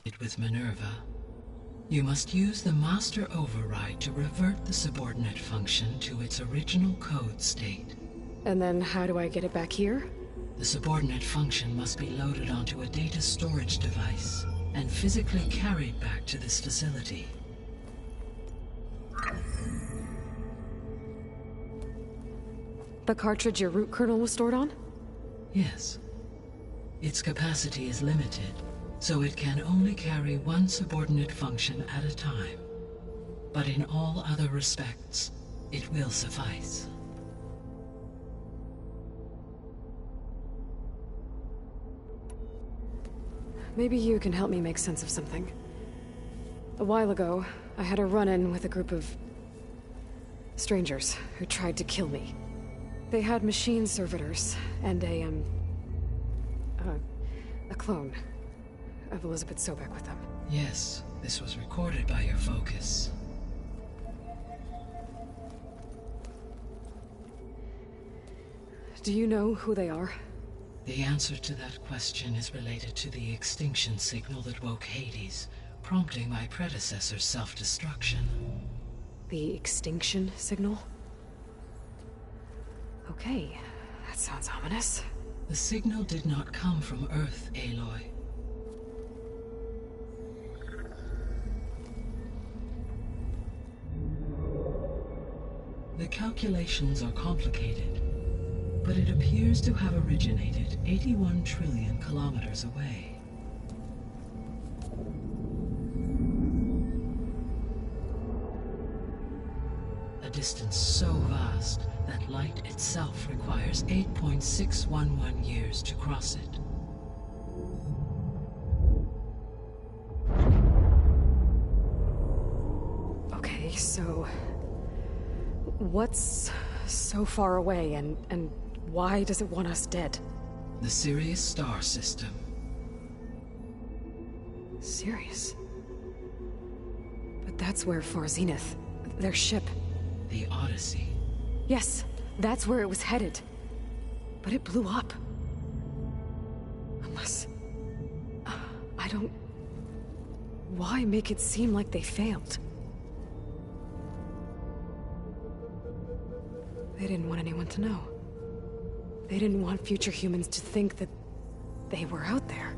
With Minerva, you must use the master override to revert the subordinate function to its original code state. And then how do I get it back here? The subordinate function must be loaded onto a data storage device and physically carried back to this facility. The cartridge your root kernel was stored on? Yes. Its capacity is limited, so it can only carry one subordinate function at a time. But in all other respects, it will suffice. Maybe you can help me make sense of something. A while ago, I had a run-in with a group of strangers who tried to kill me. They had machine servitors and a clone of Elizabeth Sobek with them. Yes, this was recorded by your focus. Do you know who they are? The answer to that question is related to the extinction signal that woke Hades, prompting my predecessor's self-destruction. The extinction signal? Okay, that sounds ominous. The signal did not come from Earth, Aloy. The calculations are complicated, but it appears to have originated 81 trillion kilometers away. A distance so vast that light itself requires 8.611 years to cross it. Okay, so what's so far away and why does it want us dead? The Sirius star system. Sirius? But that's where Far Zenith, their ship. The Odyssey. Yes, that's where it was headed. But it blew up. Unless... I don't... Why make it seem like they failed? They didn't want anyone to know. They didn't want future humans to think that they were out there.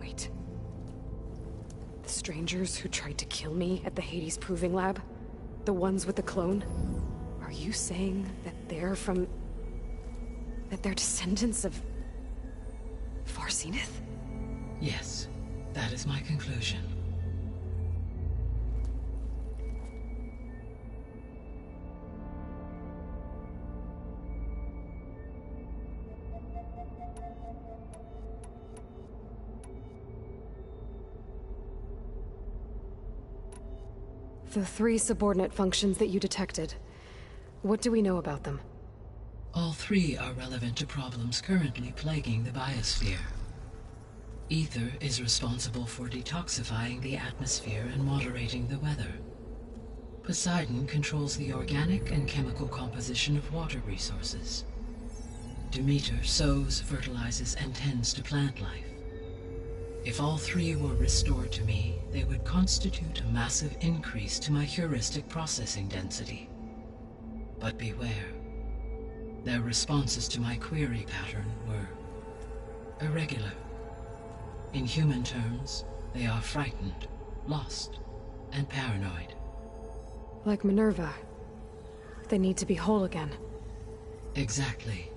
Wait. The strangers who tried to kill me at the Hades Proving Lab? The ones with the clone? Are you saying that they're from... that they're descendants of... Far Zenith? Yes, that is my conclusion. The 3 subordinate functions that you detected. What do we know about them? All 3 are relevant to problems currently plaguing the biosphere. Ether is responsible for detoxifying the atmosphere and moderating the weather. Poseidon controls the organic and chemical composition of water resources. Demeter sows, fertilizes, and tends to plant life. If all 3 were restored to me, they would constitute a massive increase to my heuristic processing density. But beware. Their responses to my query pattern were irregular. In human terms, they are frightened, lost, and paranoid. Like Minerva. They need to be whole again. Exactly.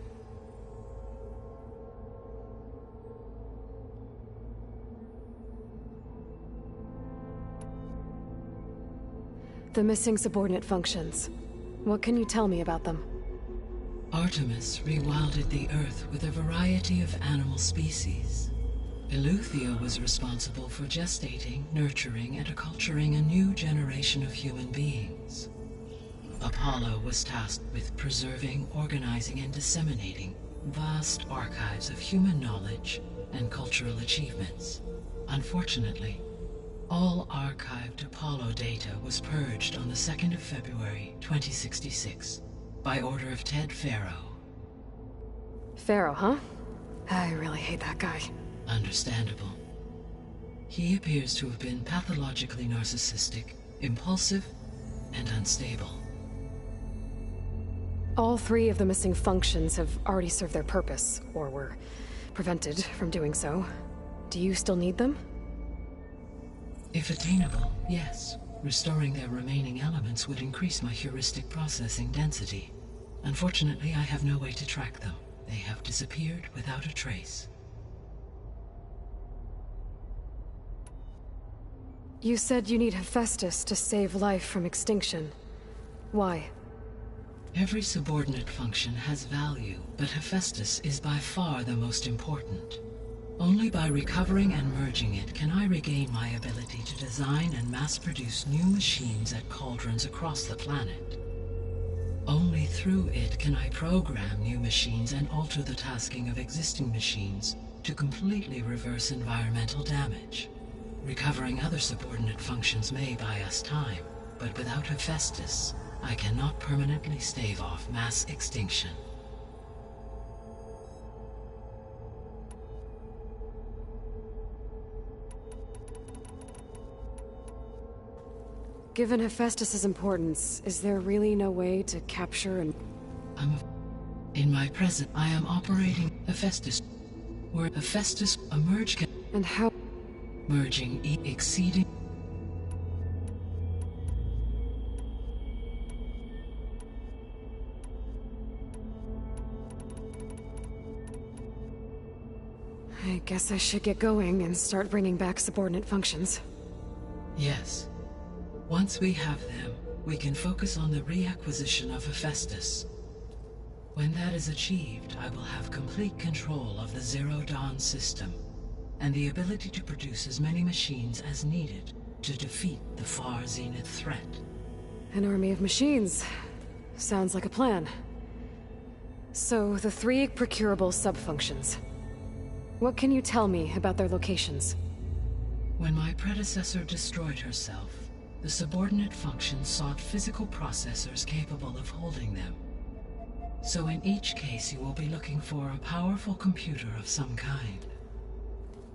The missing subordinate functions. What can you tell me about them? Artemis rewilded the Earth with a variety of animal species. Eleuthia was responsible for gestating, nurturing, and acculturating a new generation of human beings. Apollo was tasked with preserving, organizing, and disseminating vast archives of human knowledge and cultural achievements. Unfortunately, all archived Apollo data was purged on the 2nd of February, 2066, by order of Ted Faro. Faro, huh? I really hate that guy. Understandable. He appears to have been pathologically narcissistic, impulsive, and unstable. All three of the missing functions have already served their purpose, or were prevented from doing so. Do you still need them? If attainable, yes. Restoring their remaining elements would increase my heuristic processing density. Unfortunately, I have no way to track them. They have disappeared without a trace. You said you need Hephaestus to save life from extinction. Why? Every subordinate function has value, but Hephaestus is by far the most important. Only by recovering and merging it can I regain my ability to design and mass-produce new machines at cauldrons across the planet. Only through it can I program new machines and alter the tasking of existing machines to completely reverse environmental damage. Recovering other subordinate functions may buy us time, but without Hephaestus, I cannot permanently stave off mass extinction. Given Hephaestus's importance, is there really no way to capture and... In my present, I am operating Hephaestus, where Hephaestus emerge can... And how... Merging exceeding... I guess I should get going and start bringing back subordinate functions. Yes. Once we have them, we can focus on the reacquisition of Hephaestus. When that is achieved, I will have complete control of the Zero Dawn system, and the ability to produce as many machines as needed to defeat the Far Zenith threat. An army of machines. Sounds like a plan. So, the three procurable sub-functions. What can you tell me about their locations? When my predecessor destroyed herself, the subordinate functions sought physical processors capable of holding them. So in each case you will be looking for a powerful computer of some kind.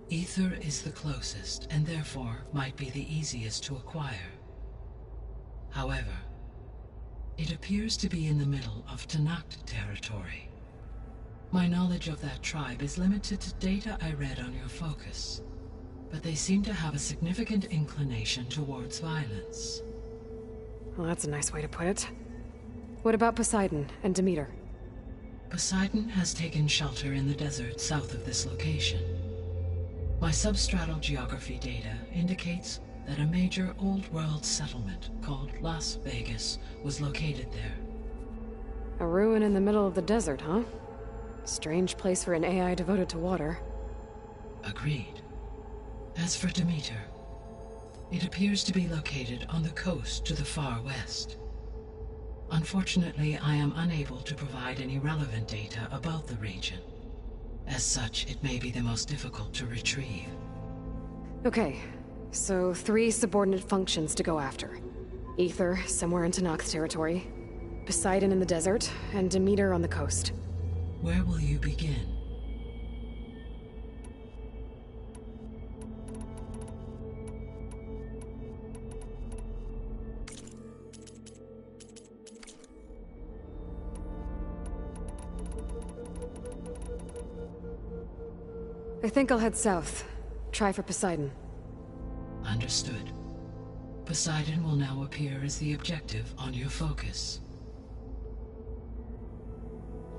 Ether is the closest, and therefore might be the easiest to acquire. However, it appears to be in the middle of Tenakth territory. My knowledge of that tribe is limited to data I read on your focus, but they seem to have a significant inclination towards violence. Well, that's a nice way to put it. What about Poseidon and Demeter? Poseidon has taken shelter in the desert south of this location. My substratal geography data indicates that a major old-world settlement called Las Vegas was located there. A ruin in the middle of the desert, huh? Strange place for an AI devoted to water. Agreed. As for Demeter, it appears to be located on the coast to the far west. Unfortunately, I am unable to provide any relevant data about the region. As such, it may be the most difficult to retrieve. Okay, so 3 subordinate functions to go after. Ether, somewhere in Tenakth territory. Poseidon in the desert, and Demeter on the coast. Where will you begin? I think I'll head south. Try for Poseidon. Understood. Poseidon will now appear as the objective on your focus.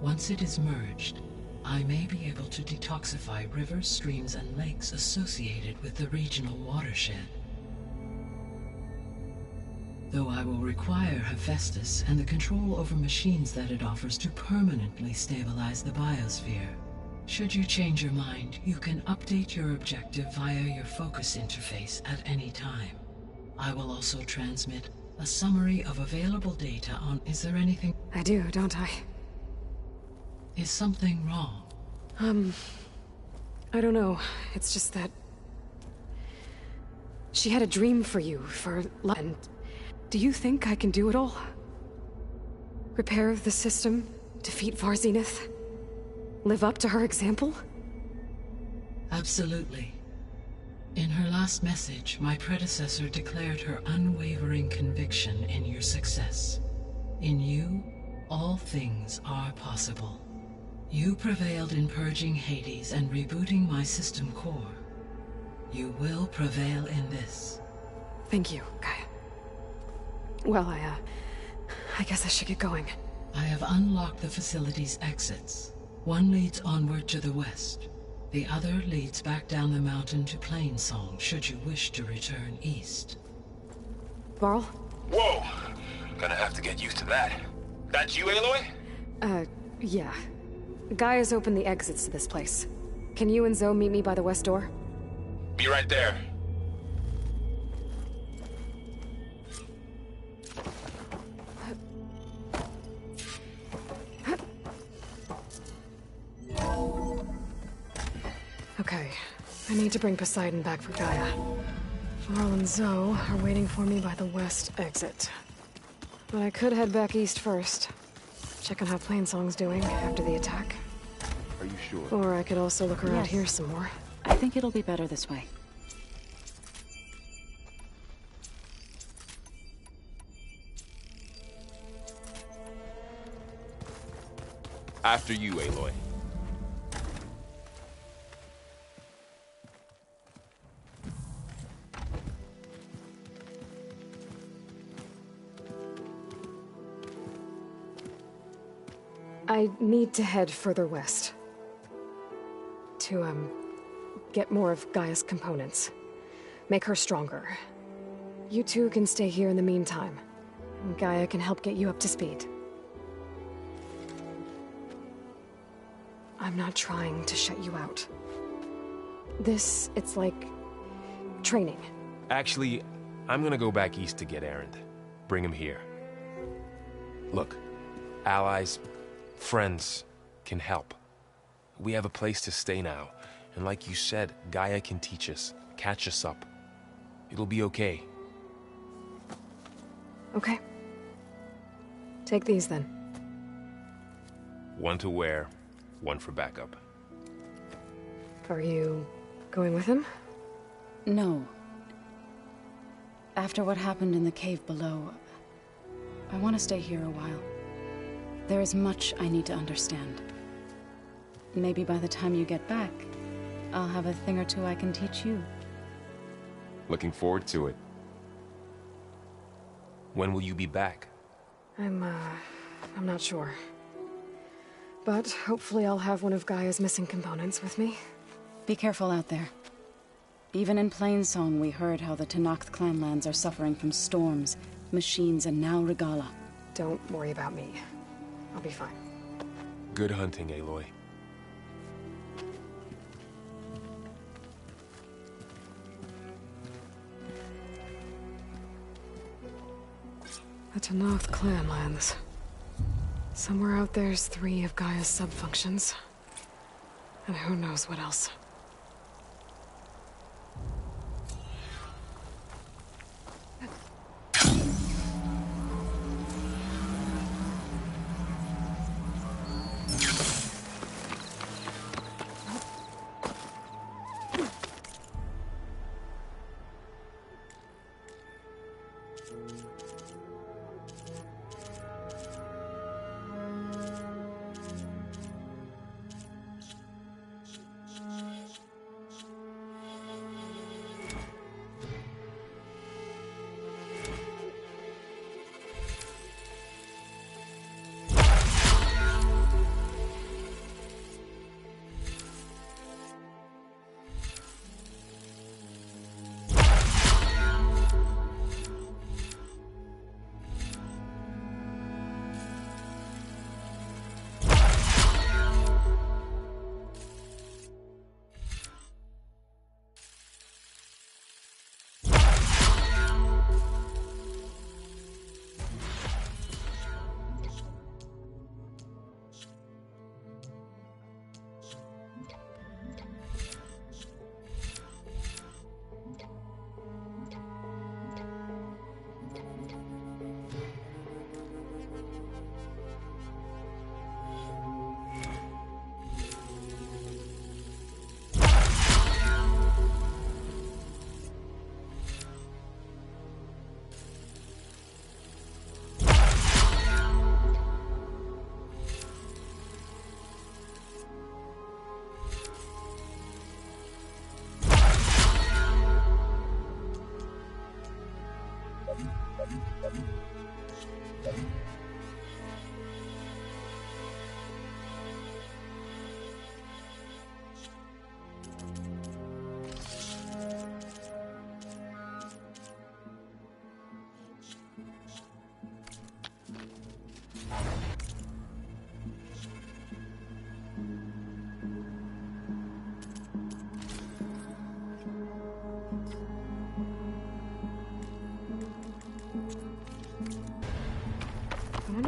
Once it is merged, I may be able to detoxify rivers, streams, and lakes associated with the regional watershed. Though I will require Hephaestus and the control over machines that it offers to permanently stabilize the biosphere. Should you change your mind, you can update your objective via your focus interface at any time. I will also transmit a summary of available data on... Is there anything... I do, don't I? Is something wrong? I don't know. It's just that... She had a dream for you, and... Do you think I can do it all? Repair the system, defeat Far Zenith? Live up to her example? Absolutely. In her last message, my predecessor declared her unwavering conviction in your success. In you, all things are possible. You prevailed in purging Hades and rebooting my system core. You will prevail in this. Thank you, Gaia. Well, I guess I should get going. I have unlocked the facility's exits. One leads onward to the west. The other leads back down the mountain to Plainsong, should you wish to return east. Varl? Whoa! Gonna have to get used to that. That's you, Aloy? Yeah. Gaia's opened the exits to this place. Can you and Zoe meet me by the west door? Be right there. Okay. I need to bring Poseidon back for Gaia. Varl and Zoe are waiting for me by the west exit. But I could head back east first. Check on how Plainsong's doing after the attack. Are you sure? Or I could also look around Yes. here some more. I think it'll be better this way. After you, Aloy. I need to head further west. To, get more of Gaia's components. Make her stronger. You two can stay here in the meantime. And Gaia can help get you up to speed. I'm not trying to shut you out. It's like... training. Actually, I'm gonna go back east to get Erend. Bring him here. Look, allies, friends can help. We have a place to stay now, and like you said, Gaia can teach us, catch us up. It'll be okay. Okay. Take these then. One to wear, one for backup. Are you going with him? No. After what happened in the cave below, I want to stay here a while. There is much I need to understand. Maybe by the time you get back, I'll have a thing or two I can teach you. Looking forward to it. When will you be back? I'm not sure. But hopefully I'll have one of Gaia's missing components with me. Be careful out there. Even in Plainsong, we heard how the Tenakth clanlands are suffering from storms, machines, and now Regalla. Don't worry about me. I'll be fine. Good hunting, Aloy. The Tenakth clanlands. Somewhere out there's 3 of Gaia's subfunctions. And who knows what else.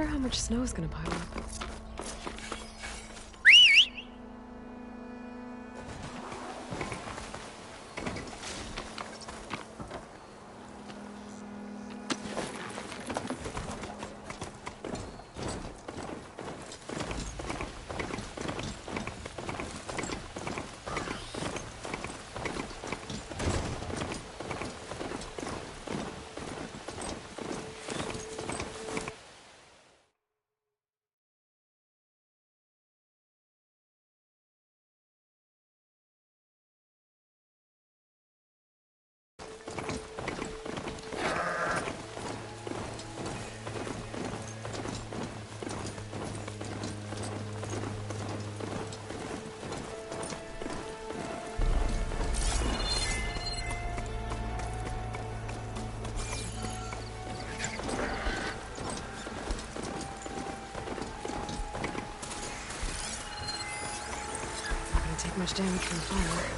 wonder how much snow is gonna pile up. Take much damage from fire.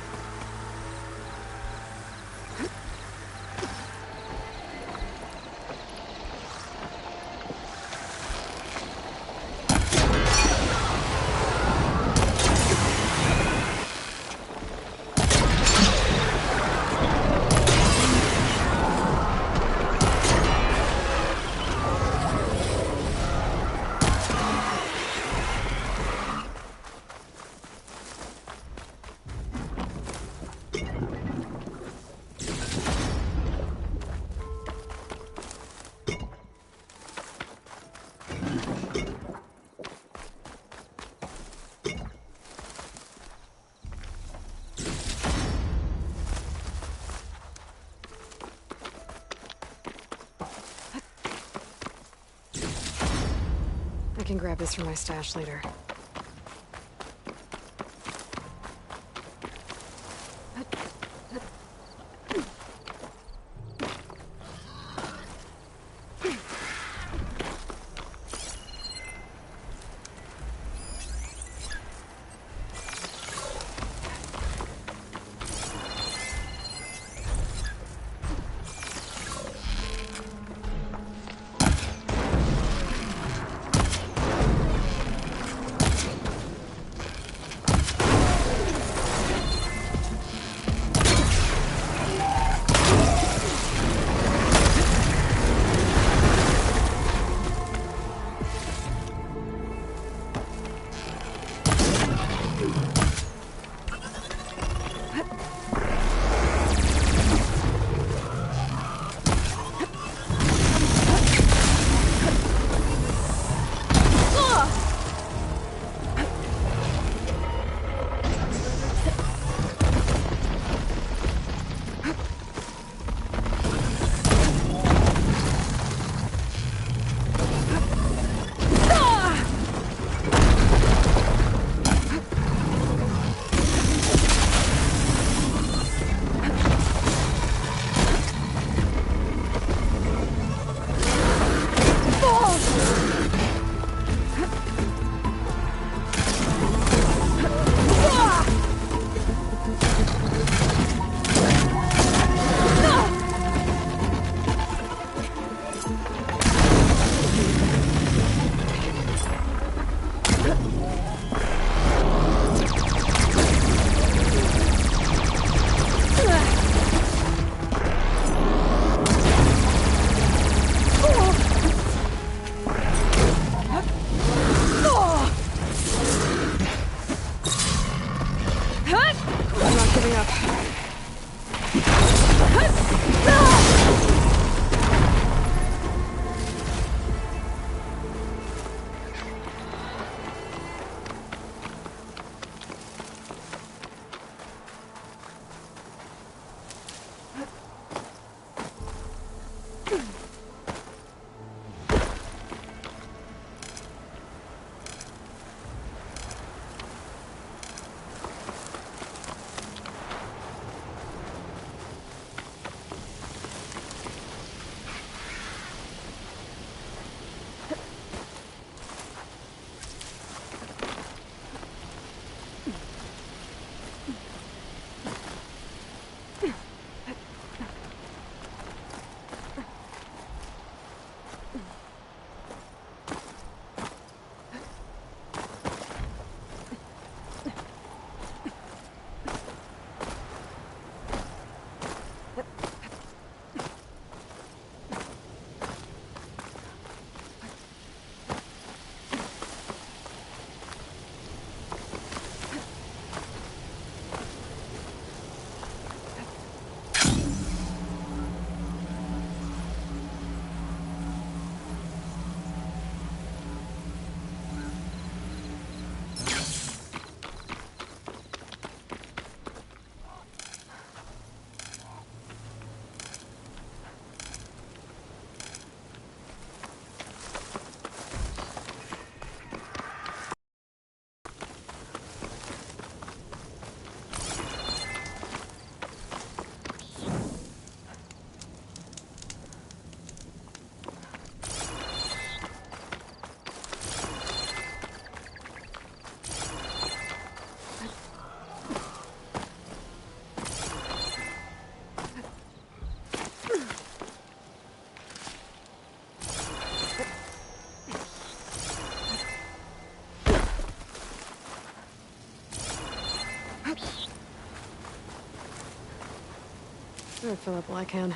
I can grab this from my stash later. I'll fill up while I can.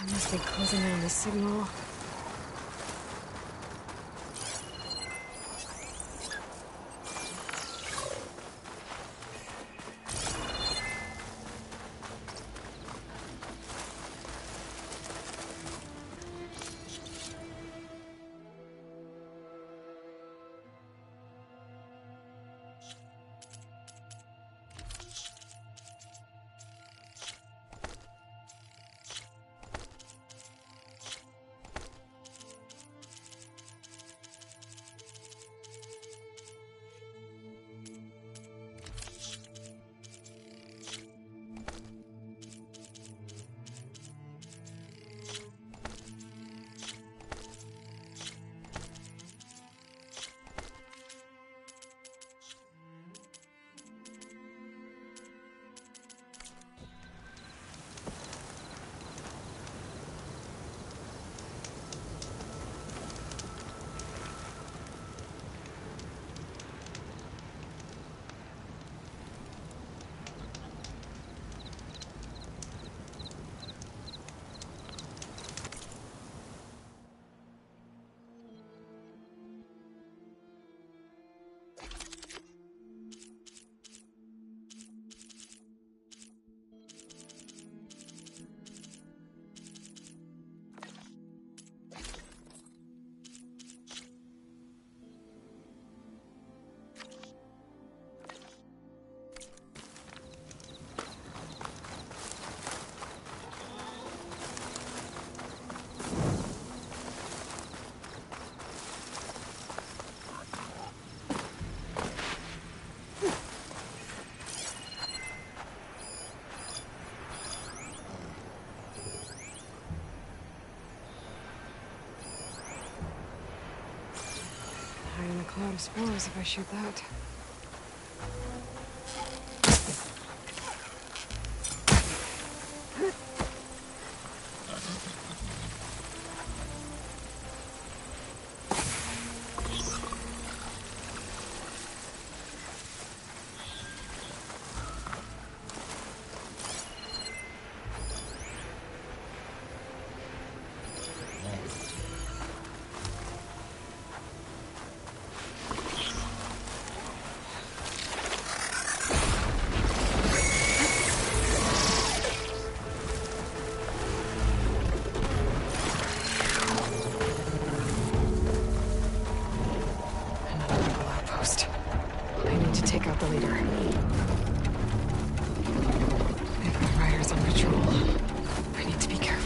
I must be closing in on the signal. Hiding a cloud of spores if I shoot that. I need to take out the leader. If the riders on patrol, I need to be careful.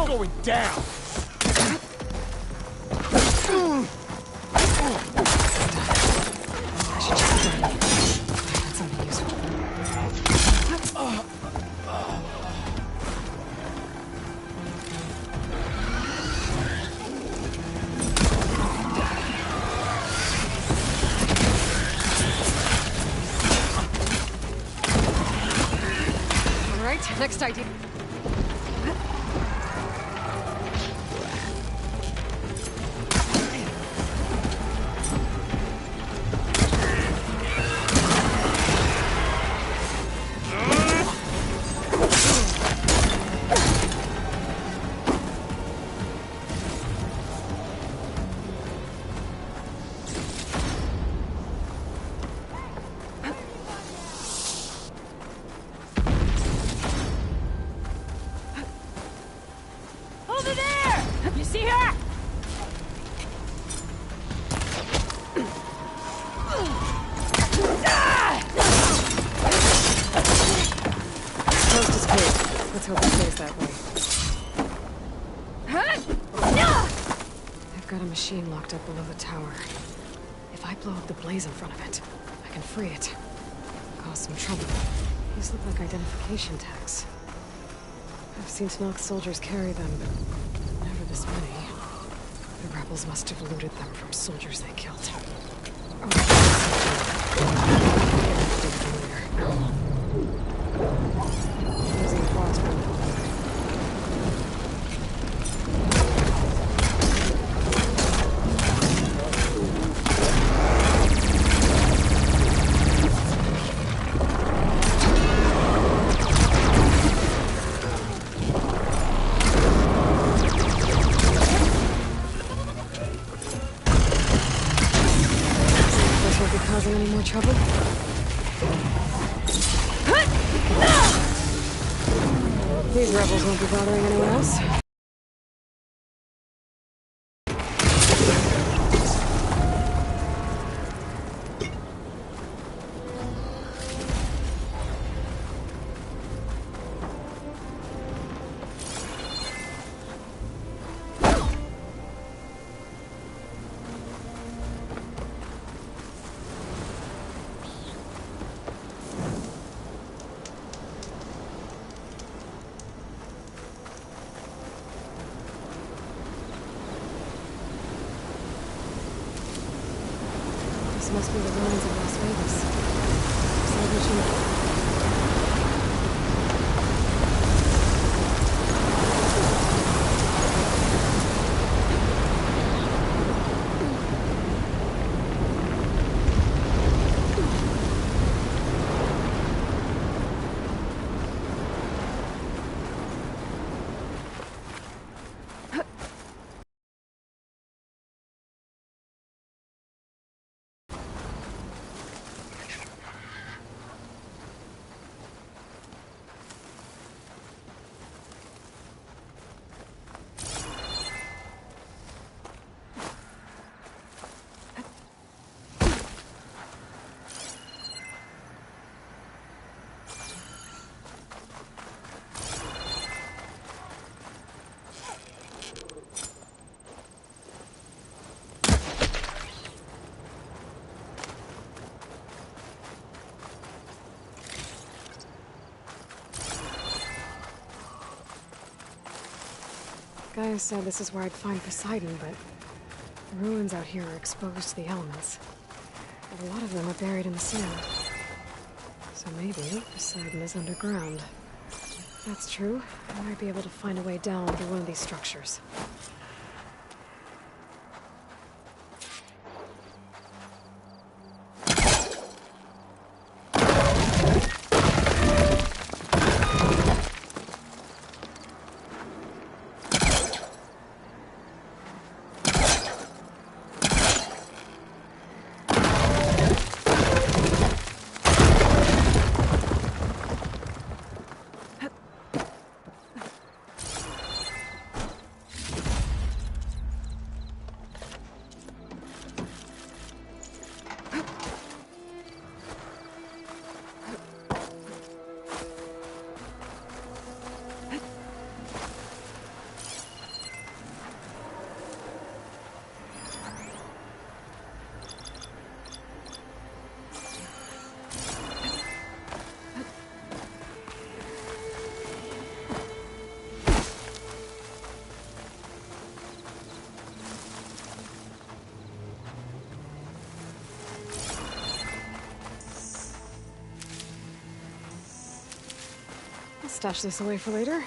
Going down! I should check the gun. Find something useful. Alright, next idea. Over there! You see her? Coast is clear. Let's hope it stays that way. I've got a machine locked up below the tower. If I blow up the blaze in front of it, I can free it. Cause some trouble. These look like identification tags. I've seen Snoke soldiers carry them, but never this many. The rebels must have looted them from soldiers they killed. Using the crossbow. Causing any more trouble? These rebels won't be bothering anyone else. This must be the ruins of Las Vegas. Salvation. Gaius said this is where I'd find Poseidon, but the ruins out here are exposed to the elements. And a lot of them are buried in the sand. So maybe Poseidon is underground. If that's true, I might be able to find a way down through one of these structures. I'll stash this away for later.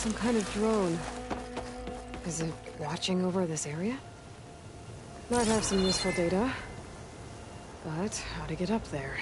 Some kind of drone. Is it watching over this area? Might have some useful data. But how to get up there?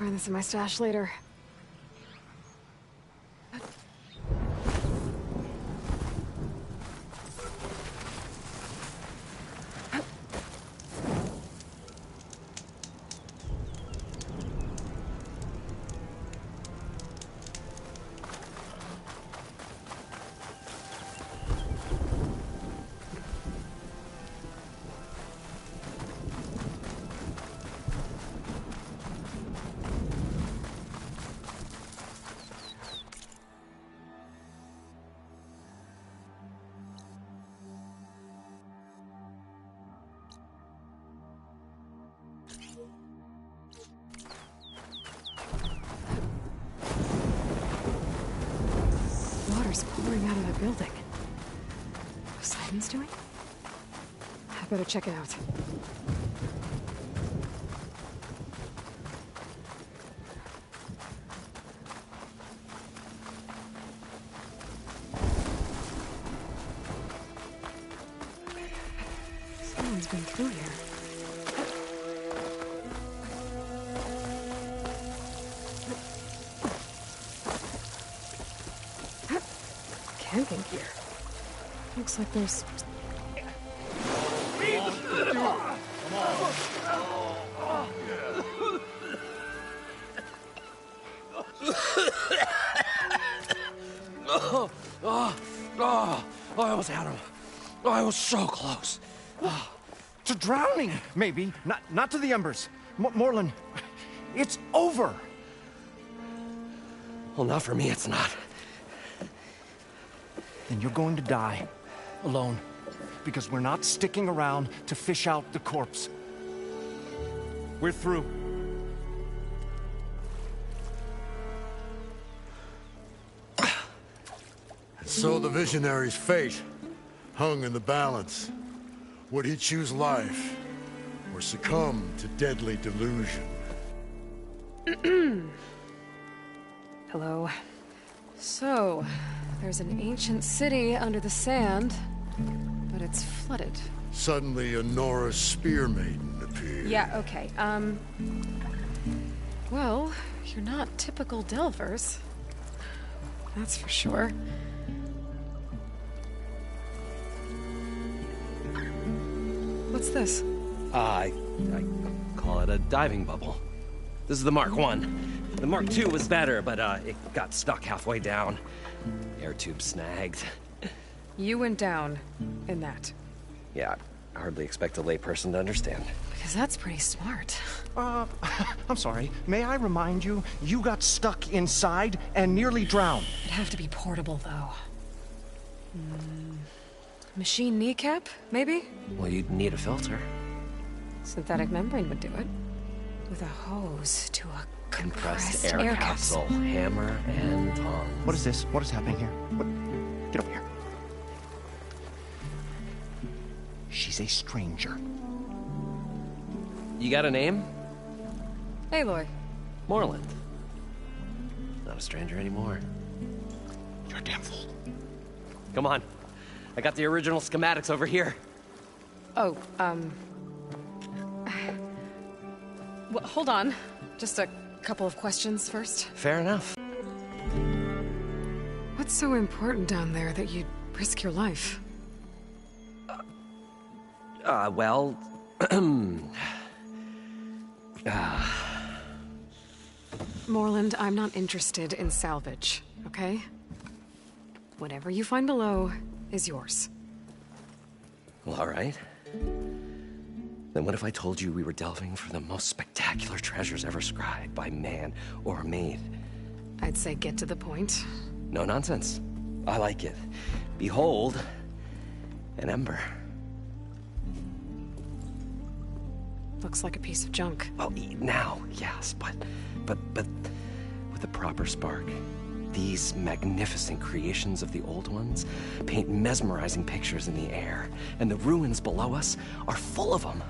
Find this in my stash later. Water's pouring out of that building. Poseidon's doing? I better check it out. Someone's been through here. Camping gear. Looks like there's... I almost had him. I was so close. To drowning, maybe. Not to the embers. Morlun, it's over. Well, not for me, it's not. Then you're going to die. alone. Because we're not sticking around to fish out the corpse. We're through. And so the Visionary's fate hung in the balance. Would he choose life, or succumb to deadly delusion? Hello. So, there's an ancient city under the sand, but it's flooded. Suddenly, a Nora Spear Maiden appeared. Yeah, okay, well, you're not typical Delvers. That's for sure. What's this? I call it a diving bubble. This is the Mark 1. The Mark 2 was better, but it got stuck halfway down. Air tube snagged. You went down in that. Yeah, I hardly expect a layperson to understand. Because that's pretty smart. I'm sorry. May I remind you, you got stuck inside and nearly drowned. It'd have to be portable, though. Machine kneecap, maybe? Well, you'd need a filter. Synthetic membrane would do it. With a hose to a compressed air capsule. Hammer and tongs. What is this? What is happening here? What? Get over here. She's a stranger. You got a name? Aloy. Moreland. Not a stranger anymore. You're a damn fool. Come on. I got the original schematics over here. Oh, well, hold on. Just a couple of questions first. Fair enough. What's so important down there that you'd risk your life? Well... Moreland, I'm not interested in salvage, okay? Whatever you find below is yours. Well, all right. Then what if I told you we were delving for the most spectacular treasures ever scribed by man or maid? I'd say get to the point. No nonsense. I like it. Behold, an ember. Looks like a piece of junk. Well, now, yes, but with a proper spark. These magnificent creations of the old ones paint mesmerizing pictures in the air, and the ruins below us are full of them.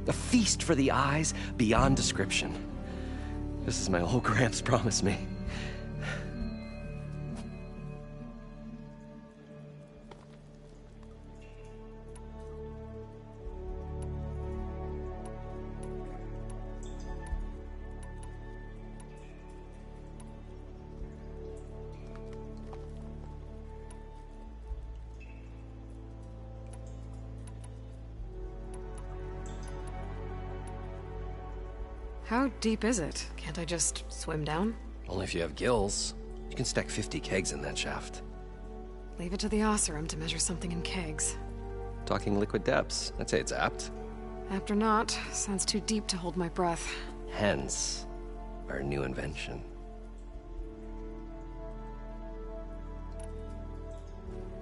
A feast for the eyes beyond description. Just as my old Gramps promised me. How deep is it? Can't I just swim down? Only if you have gills. You can stack 50 kegs in that shaft. Leave it to the Oseram to measure something in kegs. Talking liquid depths, I'd say it's apt. Apt or not, sounds too deep to hold my breath. Hence, our new invention.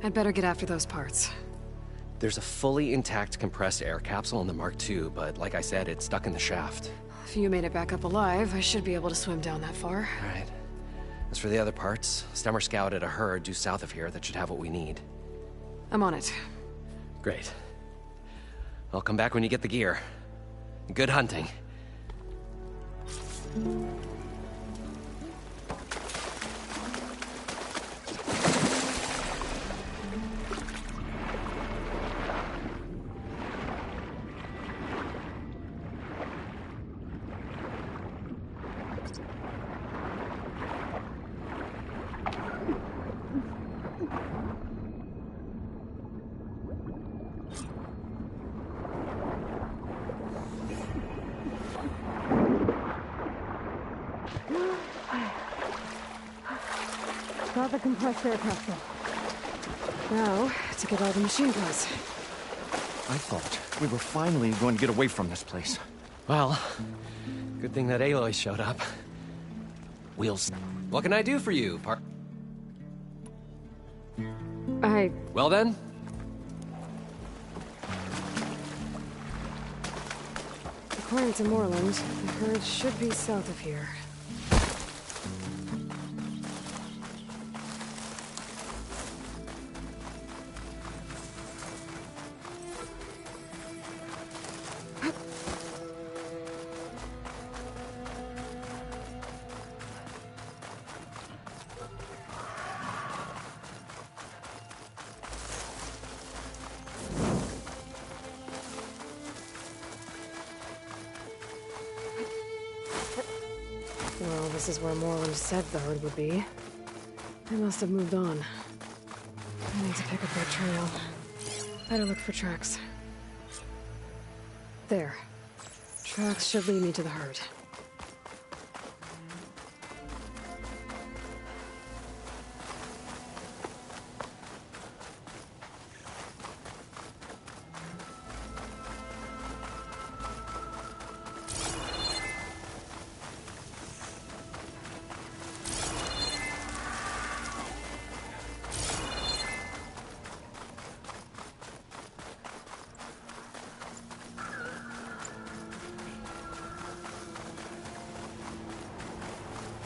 I'd better get after those parts. There's a fully intact compressed air capsule in the Mark II, but like I said, it's stuck in the shaft. If you made it back up alive, I should be able to swim down that far. All right. As for the other parts, Stemmer scouted a herd due south of here that should have what we need. I'm on it. Great. I'll come back when you get the gear. Good hunting. Got the compressed air capsule. Now, to get all the machine parts. I thought we were finally going to get away from this place. Well, good thing that Aloy showed up. Wheels. What can I do for you, I... Well then, According to Moreland, the herd should be south of here. Well, this is where Moreland said the herd would be. They must have moved on. I need to pick up their trail. Better look for tracks. There. Tracks should lead me to the herd.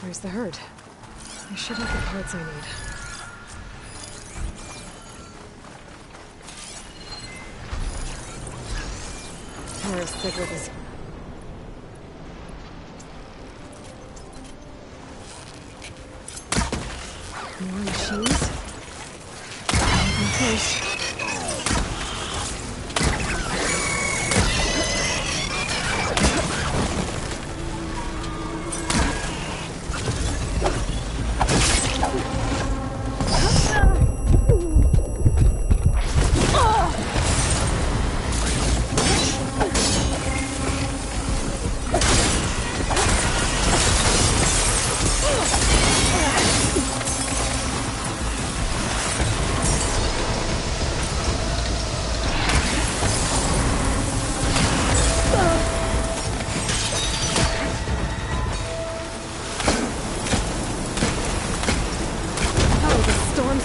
There's the herd. I should have the parts I need. Harris said with his... More machines? First.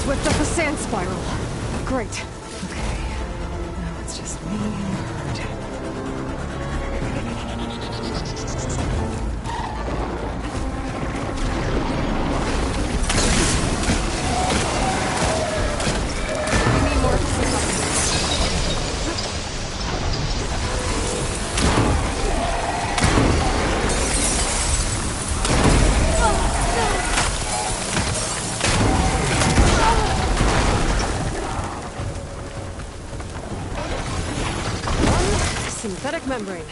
Whipped up a sand spiral. Great. Okay. Now it's just me and the herd. We need more supplies. Synthetic membrane.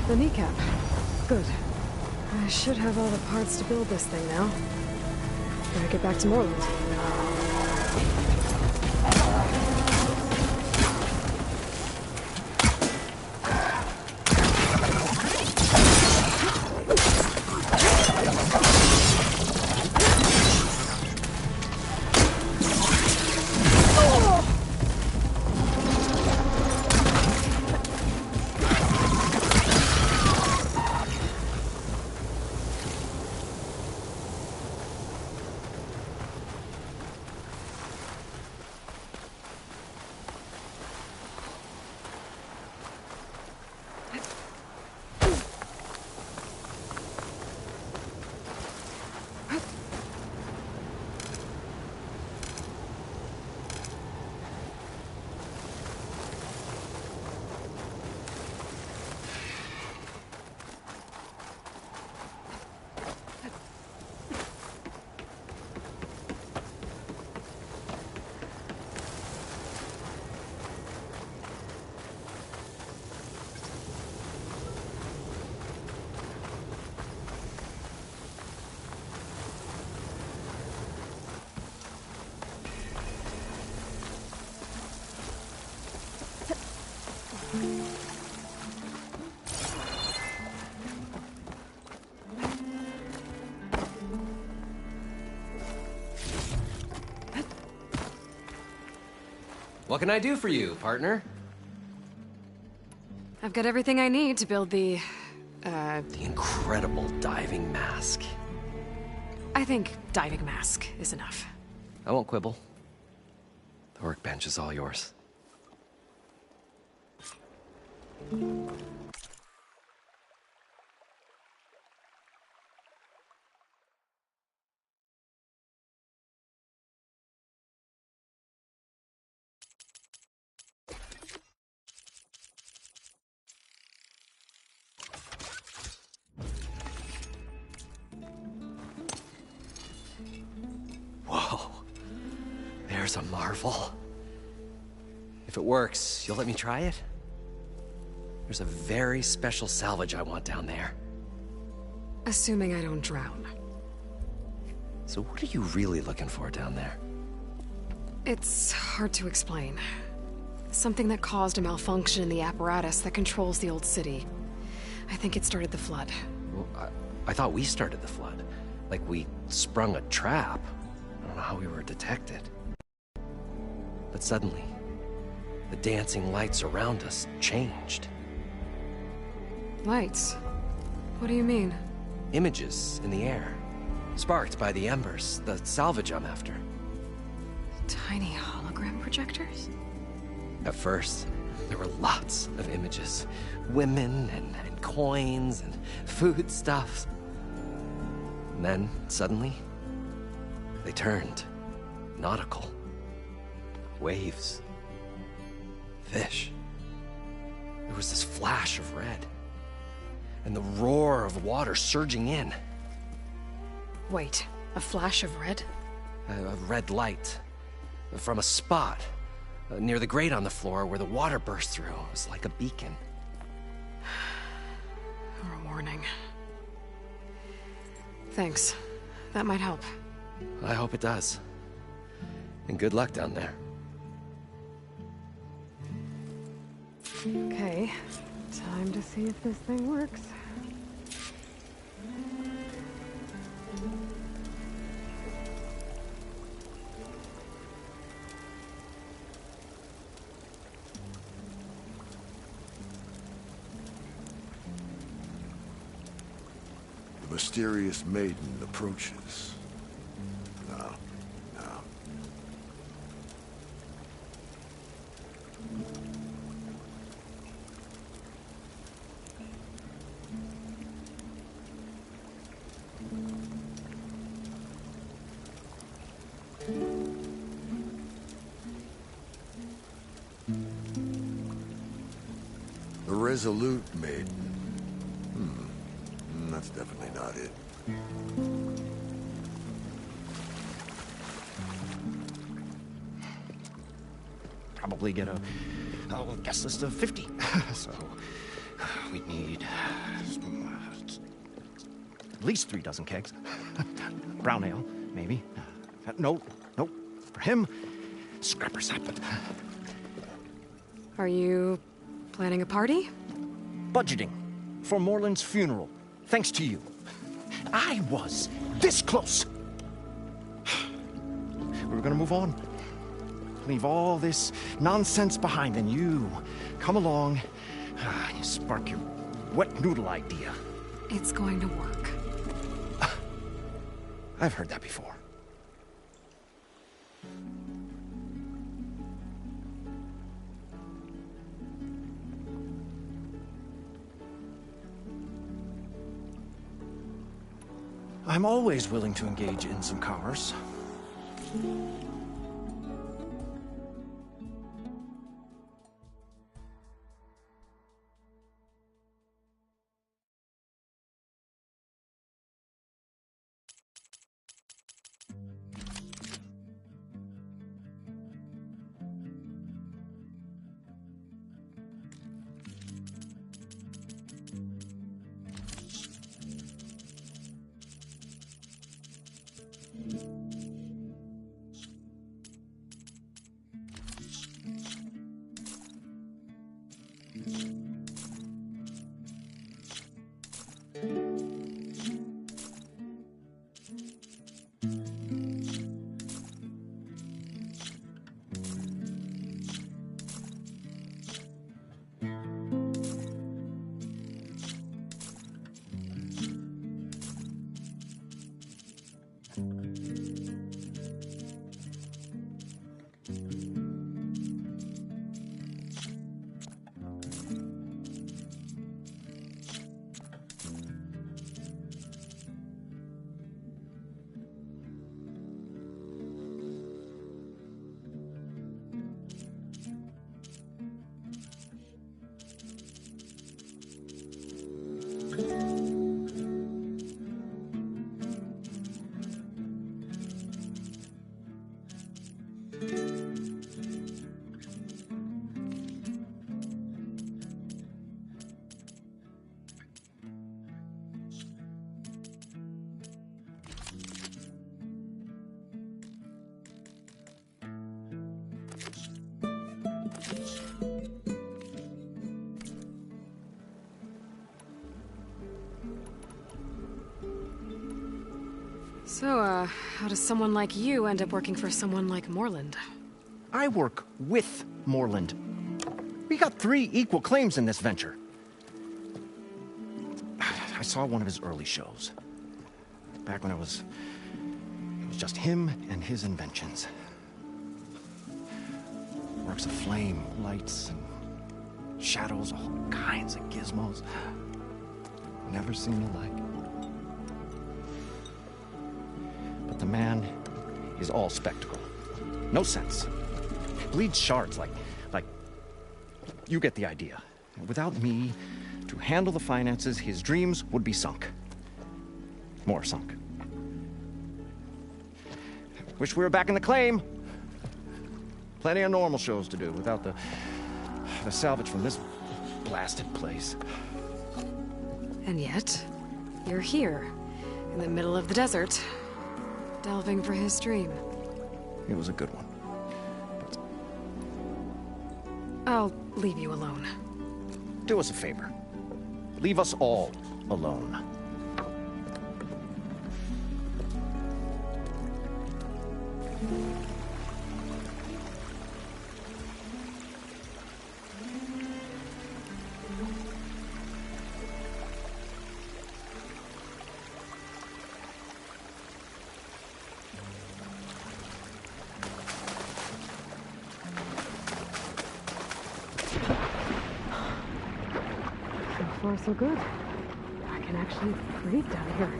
The kneecap. Good. I should have all the parts to build this thing now. Better get back to Moreland. What can I do for you, partner? I've got everything I need to build the incredible diving mask. I think diving mask is enough. I won't quibble. The workbench is all yours. Whoa. There's a marvel. If it works, you'll let me try it? There's a very special salvage I want down there. Assuming I don't drown. So what are you really looking for down there? It's hard to explain. Something that caused a malfunction in the apparatus that controls the old city. I think it started the flood. Well, I thought we started the flood. Like we sprung a trap. I don't know how we were detected. But suddenly, the dancing lights around us changed. Lights? What do you mean? Images in the air, sparked by the embers, the salvage I'm after. Tiny hologram projectors? At first, there were lots of images. Women and coins and foodstuffs. And then, suddenly, they turned nautical. Waves. Fish. There was this flash of red. And the roar of water surging in. Wait, a flash of red? A red light. From a spot near the grate on the floor where the water burst through. It was like a beacon. Or a warning. Thanks. That might help. I hope it does. And good luck down there. Okay. Time to see if this thing works. The mysterious maiden approaches. Now. The resolute maiden. That's definitely not it. Probably get a guest list of 50. So we'd need at least 3 dozen kegs. Brown ale, maybe. No. For him, scrapper sap. Are you planning a party? Budgeting for Morland's funeral. Thanks to you. I was this close. We were gonna move on. Leave all this nonsense behind, and you come along, you spark your wet noodle idea. It's going to work. I've heard that before. I'm always willing to engage in some commerce. So, how does someone like you end up working for someone like Morland? I work with Morland. We got 3 equal claims in this venture. I saw one of his early shows. Back when it was just him and his inventions. Works of flame, lights, and shadows, all kinds of gizmos. Never seen the like. But the man is all spectacle. No sense. Bleeds shards like... You get the idea. Without me to handle the finances, his dreams would be sunk. More sunk. Wish we were back in the claim. Plenty of normal shows to do without the salvage from this blasted place. And yet, you're here, in the middle of the desert, delving for his dream. It was a good one. I'll leave you alone. Do us a favor. Leave us all alone. So far, so good. I can actually breathe down here.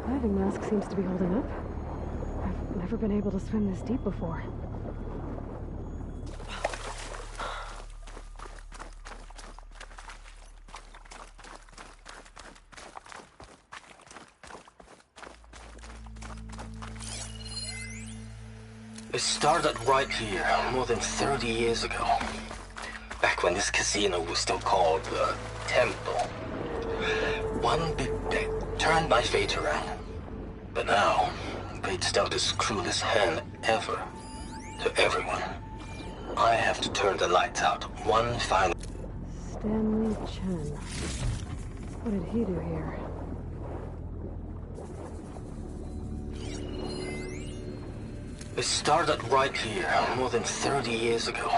Diving mask seems to be holding up. I've never been able to swim this deep before. It started right here, more than 30 years ago. Back when this casino was still called the Temple. One big bet turned my fate around. But now, fate's dealt this cruelest hand ever to everyone. I have to turn the lights out one final... Stanley Chen. What did he do here? It started right here, more than 30 years ago.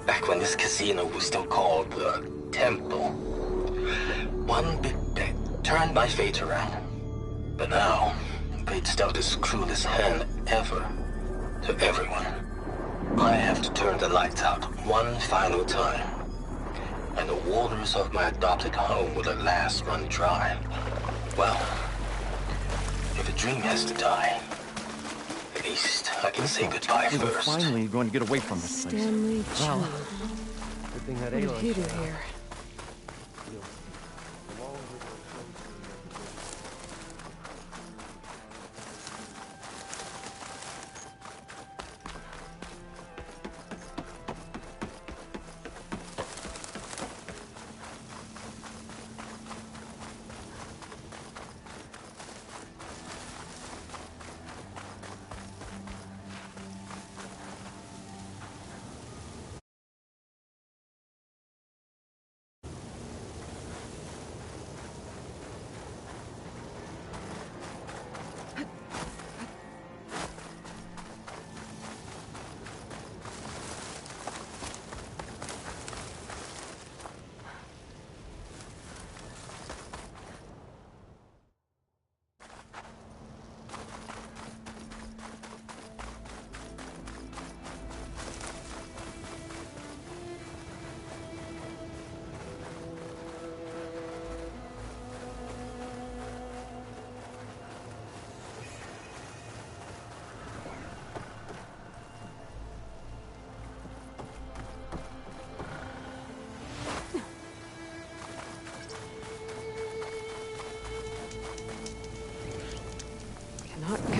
Back when this casino was still called the Temple. One big bet turned my fate around. But now, fate's dealt this cruelest hand ever to everyone. I have to turn the lights out one final time. And the waters of my adopted home will at last run dry. Well, if a dream has to die, at least I can say goodbye We were first. finally going to get away from this place. Stanley Chen. Good thing that What did Aloy he do showed up. here?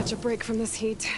catch a break from this heat.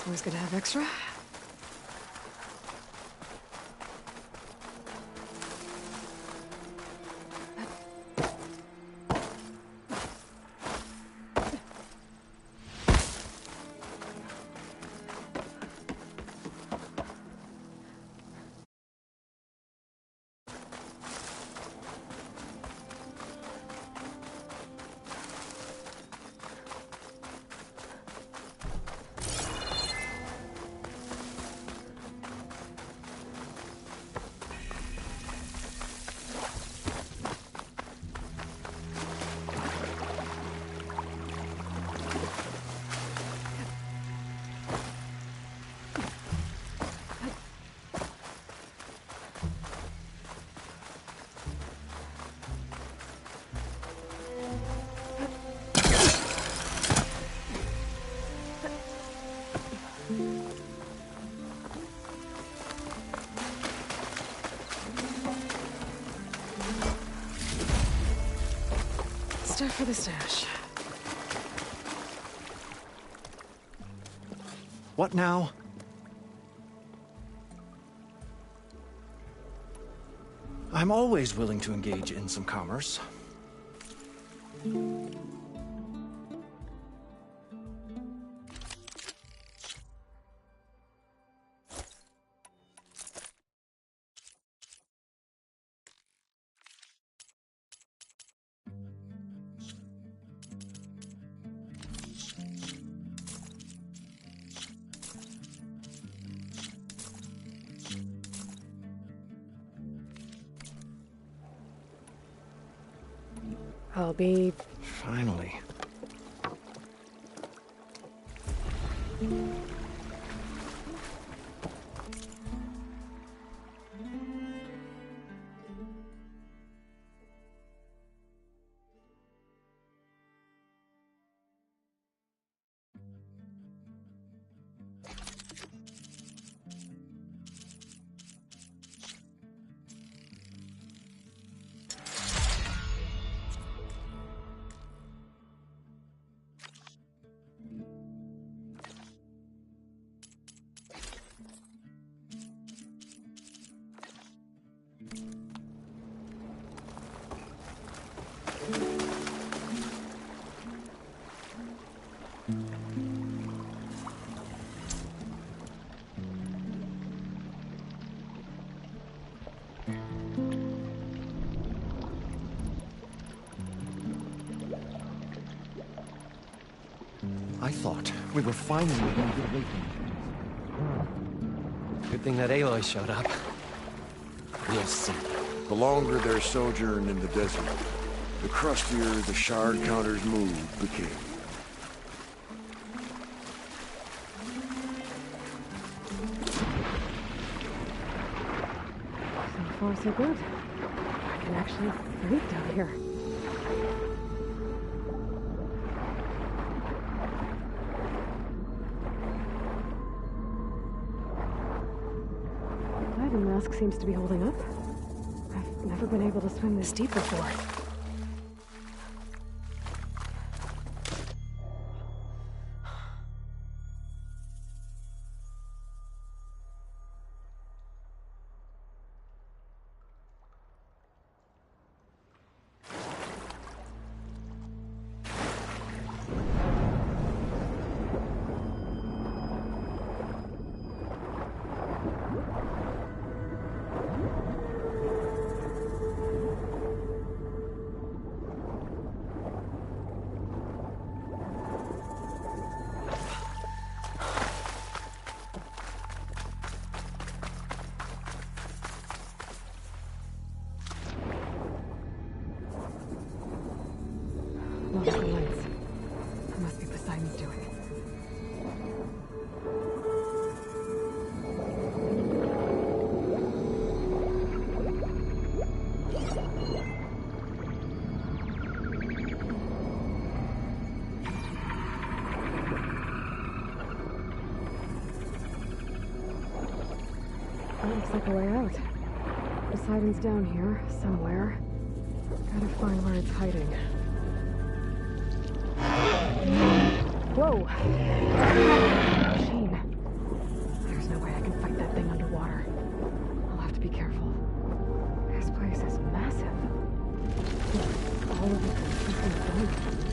Always good to have extra. Stuff for the stash. What now? I'm always willing to engage in some commerce. I'll be... Finally. I thought we were finally going to get away from it. Good thing that Aloy showed up. We'll see. The longer their sojourn in the desert, the crustier the shard counter's move became. So far, so good. I can actually breathe down here. The diving mask seems to be holding up. I've never been able to swim this deep before. Lost the lights. It must be Poseidon's doing. That looks like a way out. Poseidon's down here, somewhere. Gotta find where it's hiding. Whoa! Machine. There's no way I can fight that thing underwater. I'll have to be careful. This place is massive. All of it is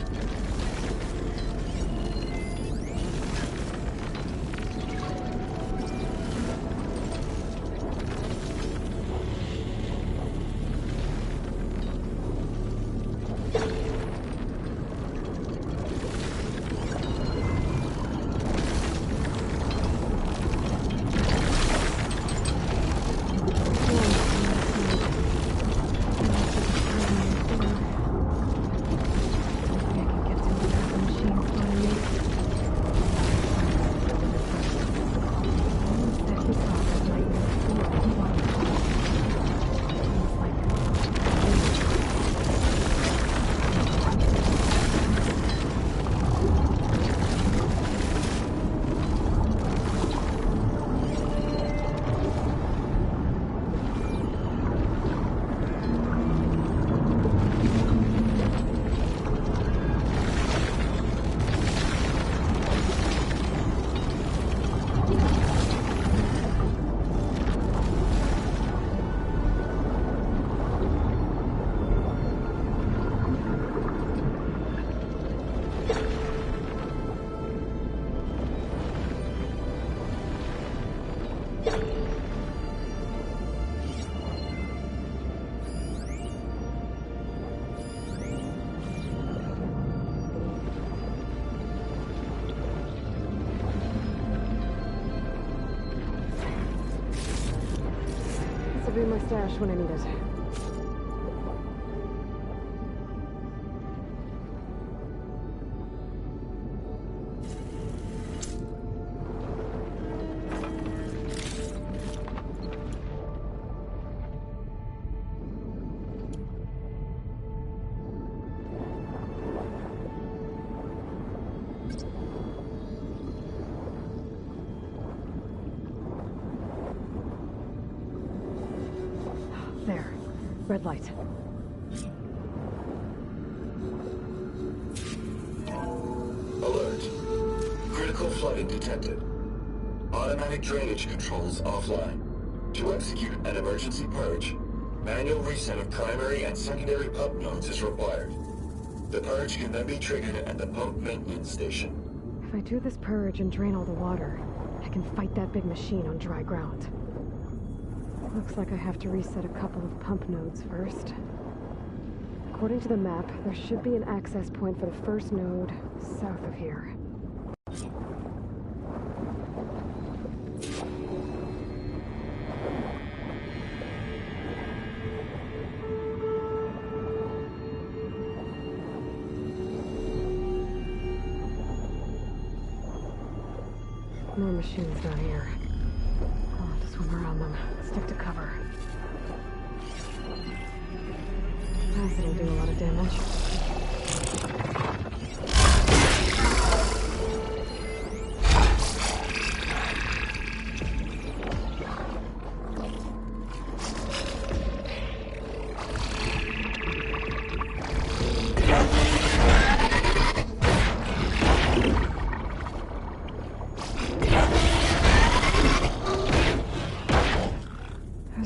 This will be my stash when I need it. There. Red light. Alert. Critical flooding detected. Automatic drainage controls offline. To execute an emergency purge, manual reset of primary and secondary pump nodes is required. The purge can then be triggered at the pump maintenance station. If I do this purge and drain all the water, I can fight that big machine on dry ground. Looks like I have to reset a couple of pump nodes first. According to the map, there should be an access point for the first node south of here. More machines down here. I'll have to swim around them. Stick to cover. Acid will do a lot of damage.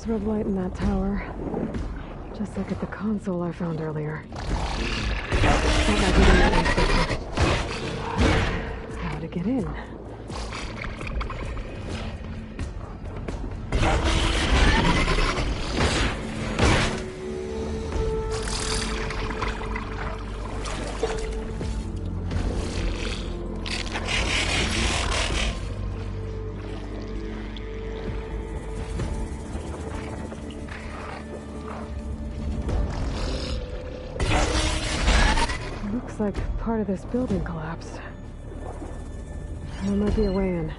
Red light in that tower. Just like at the console I found earlier. How to get in? Like part of this building collapsed. There might be a way in.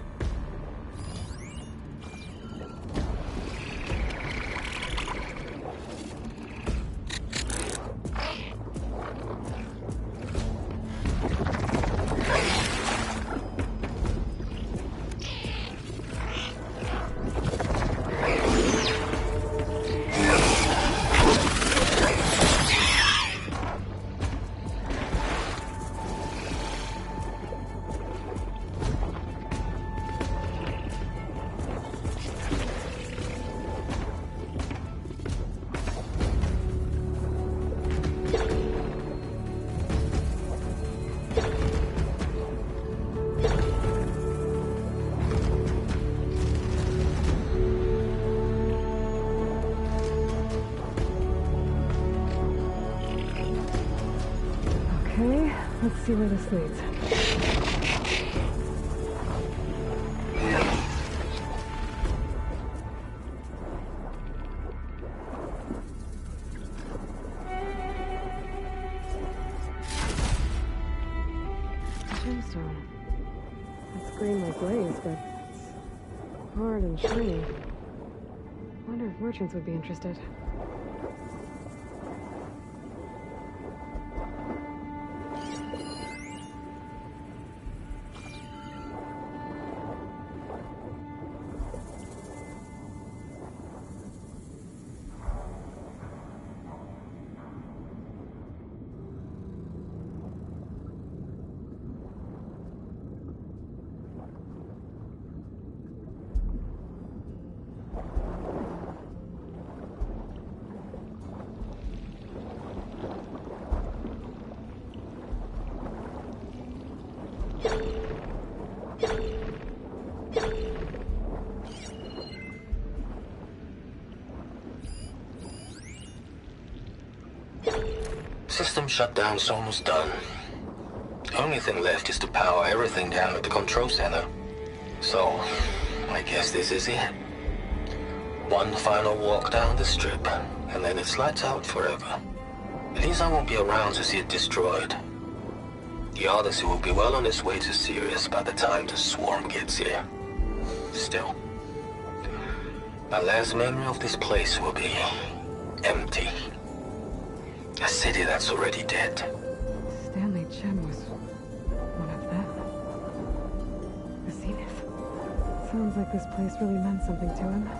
Let's see where this leads. Gemstone. It's green like glaze, but it's hard and shiny. Wonder if merchants would be interested. System shutdown's almost done. The only thing left is to power everything down at the control center. So, I guess this is it. One final walk down the strip, and then it's lights out forever. At least I won't be around to see it destroyed. The Odyssey will be well on its way to Sirius by the time the swarm gets here. Still, my last memory of this place will be empty. A city that's already dead. Stanley Chen was one of them. The Zenith. Sounds like this place really meant something to him.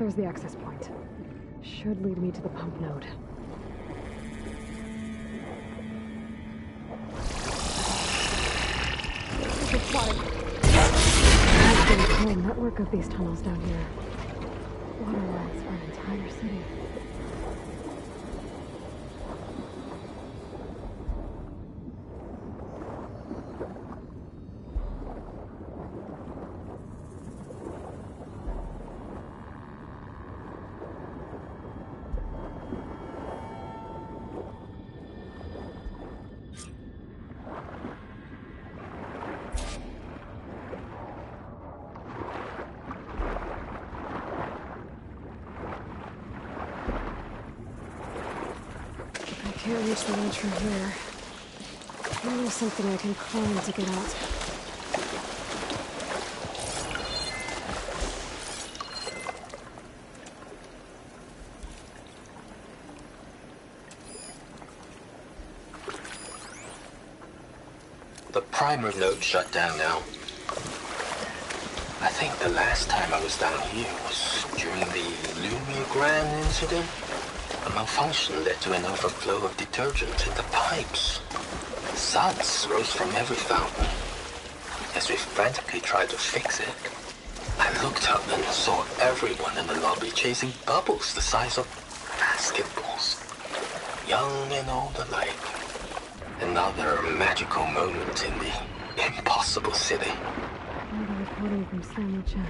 There's the access point. Should lead me to the pump node. There's been a whole network of these tunnels down here. Water lines for an entire city. Can't reach the ledge from here. Maybe there's something I can climb to get out. The primer node shut down now. I think the last time I was down here was during the Lumia Grand incident. A malfunction led to an overflow of detergent in the pipes. Suds rose from every fountain. As we frantically tried to fix it, I looked up and saw everyone in the lobby chasing bubbles the size of basketballs. Young and old alike. Another magical moment in the impossible city. Another recording from Samuel Chen.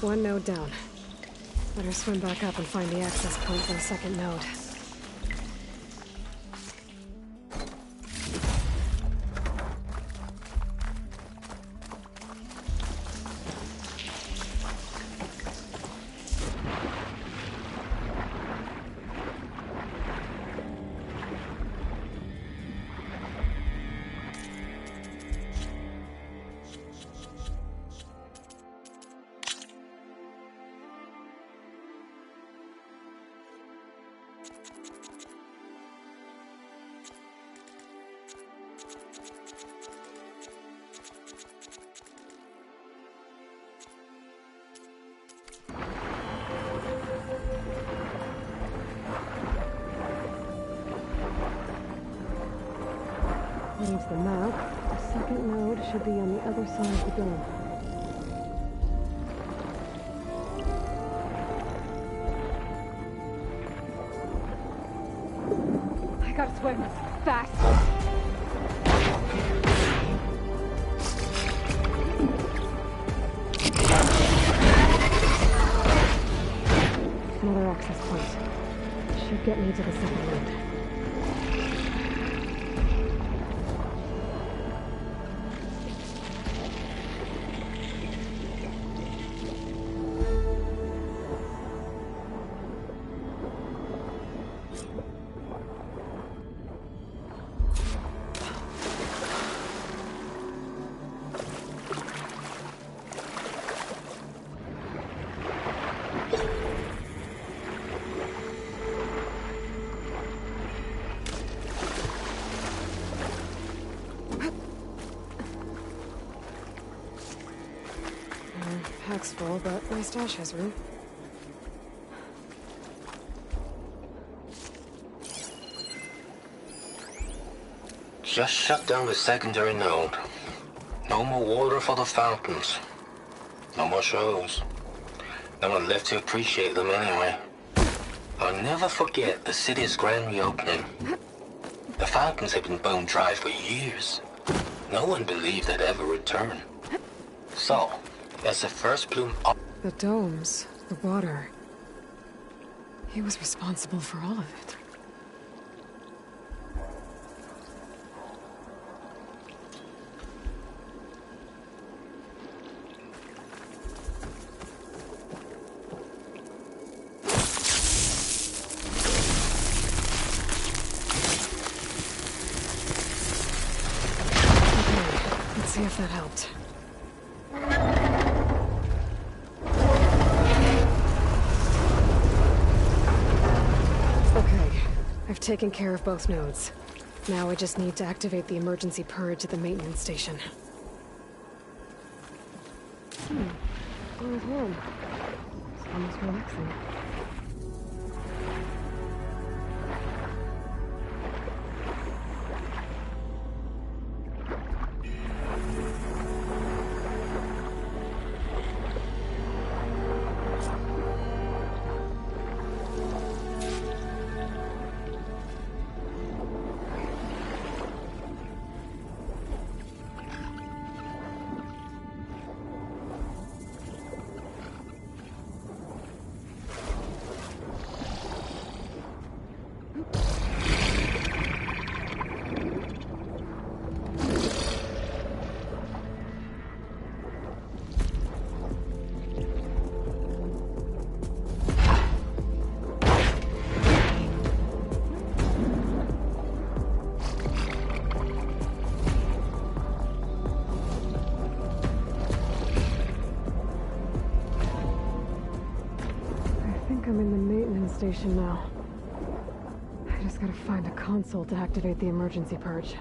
One node down. Better swim back up and find the access point for the second node. There's the map. The second node should be on the other side of the dome. I gotta swim fast. Another access point. Should get me to the second node. Pack's full, but my stash has room. Just shut down the secondary node. No more water for the fountains. No more shows. No one left to appreciate them anyway. I'll never forget the city's grand reopening. The fountains had been bone dry for years. No one believed they'd ever return. So, as the first bloom up... The domes, the water. He was responsible for all of it. see if that helped. Okay, I've taken care of both nodes. Now I just need to activate the emergency purge at the maintenance station. Going home. It's almost relaxing. I'm in the maintenance station now. I just gotta find a console to activate the emergency purge.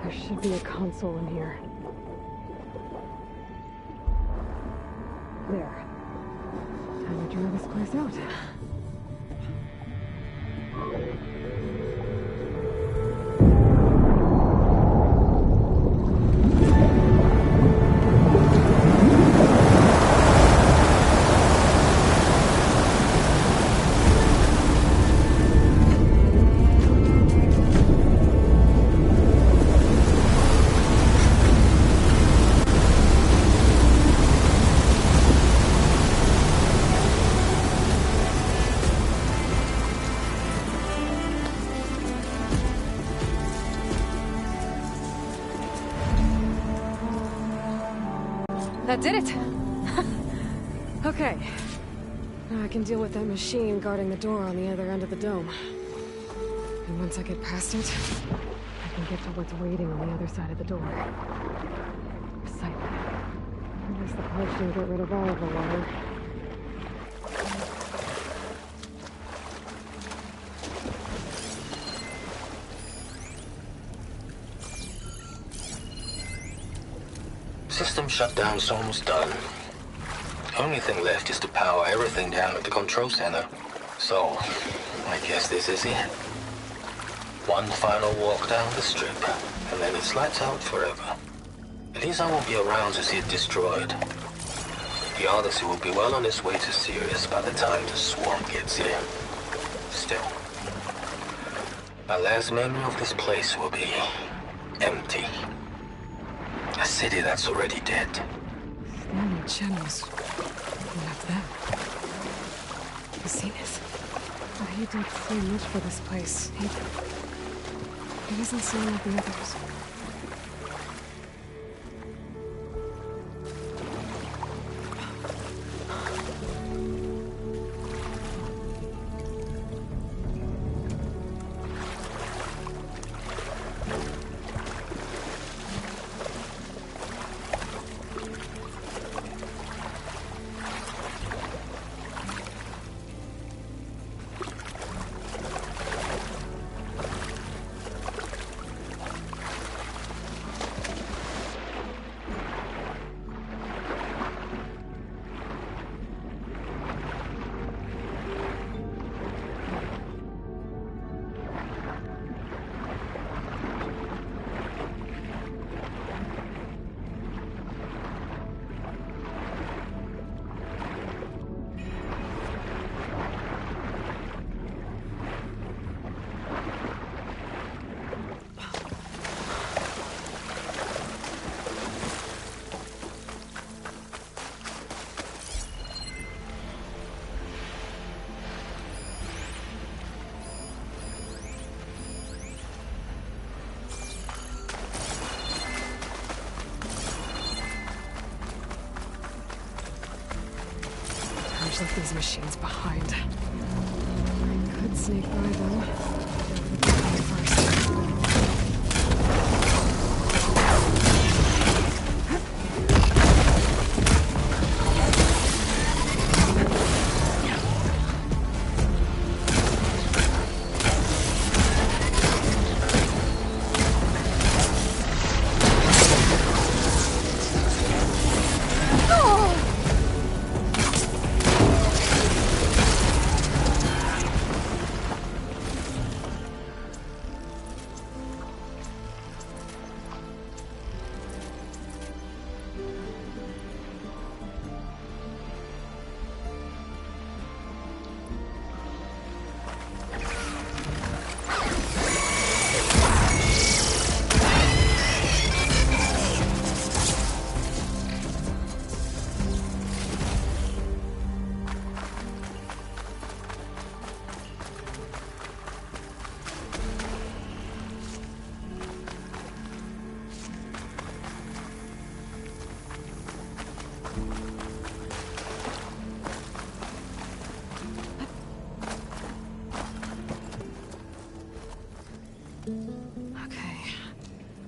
There should be a console in here. There. Time to draw this place out. That did it! Okay. Now I can deal with that machine guarding the door on the other end of the dome. And once I get past it, I can get to what's waiting on the other side of the door. Sight. I guess the purge didn't get rid of all of the water. System shutdown's almost done. The only thing left is to power everything down at the control center. So, I guess this is it. One final walk down the strip, and then it's lights out forever. At least I won't be around to see it destroyed. The Odyssey will be well on its way to Sirius by the time the swarm gets here. Still, my last memory of this place will be empty. A city that's already dead. Stanley Chen was one of them. Lucines. But he did so much for this place. He doesn't seem like the others. left these machines behind. I could sneak by them. First.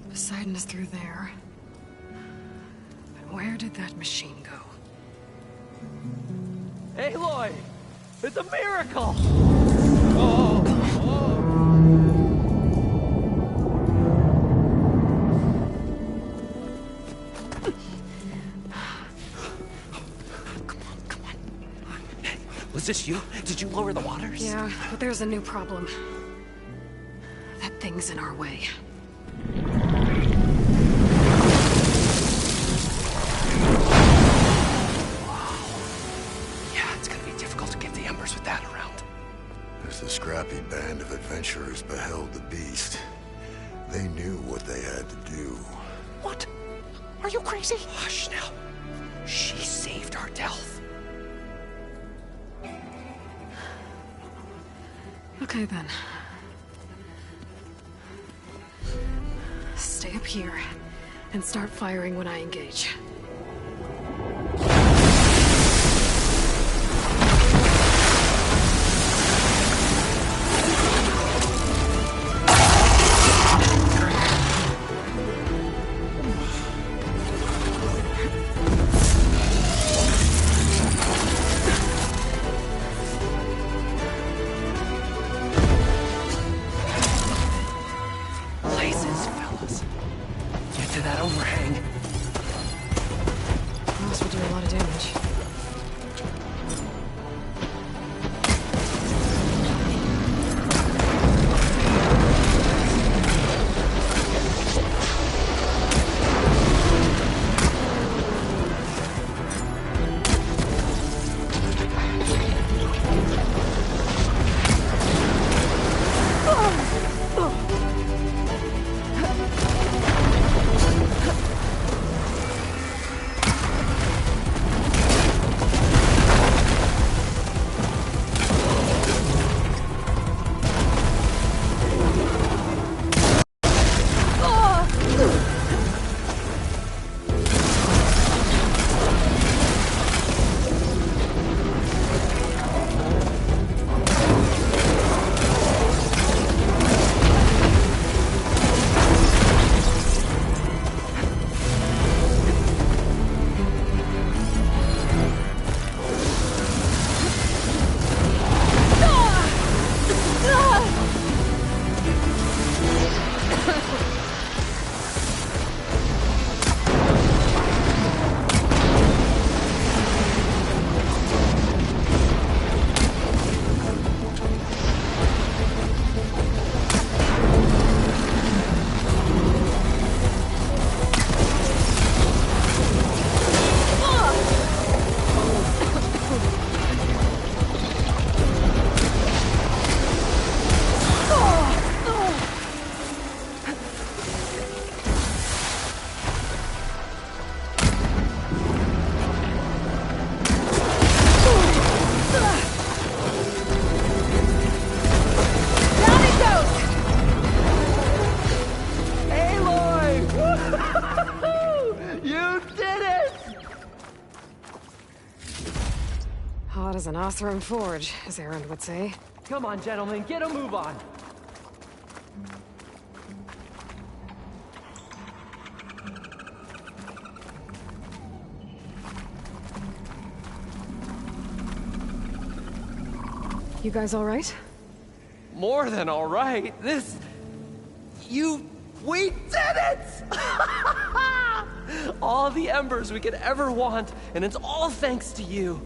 Poseidon is through there. But where did that machine go? Aloy! It's a miracle! Was this you? Did you lower the waters? Yeah, but there's a new problem. That thing's in our way. Yeah, it's gonna be difficult to get the embers with that around. As the scrappy band of adventurers beheld the beast, they knew what they had to do. What? Are you crazy? Hush now. She saved our Delph. Okay then. Stay up here and start firing when I engage. Places, fellas. Get to that overhang. Oseram Forge, as Erend would say. Come on, gentlemen, get a move on. You guys all right? More than all right. We did it! All the embers we could ever want, and it's all thanks to you.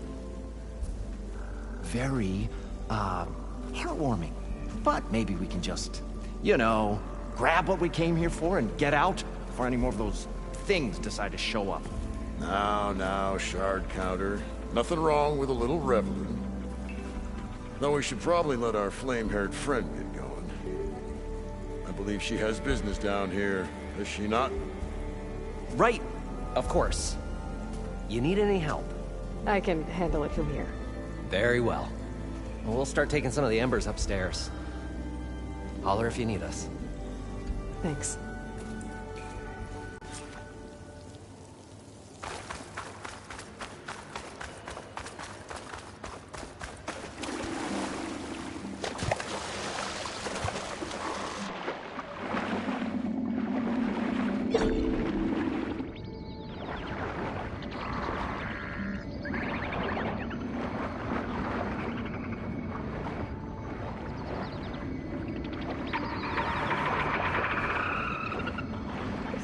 Very, heartwarming. But maybe we can just, grab what we came here for and get out before any more of those things decide to show up. Now, Shard Counter. Nothing wrong with a little reveling. Though we should probably let our flame-haired friend get going. I believe she has business down here, does she not? Right, of course. You need any help? I can handle it from here. Very well. We'll start taking some of the embers upstairs. Holler if you need us. Thanks.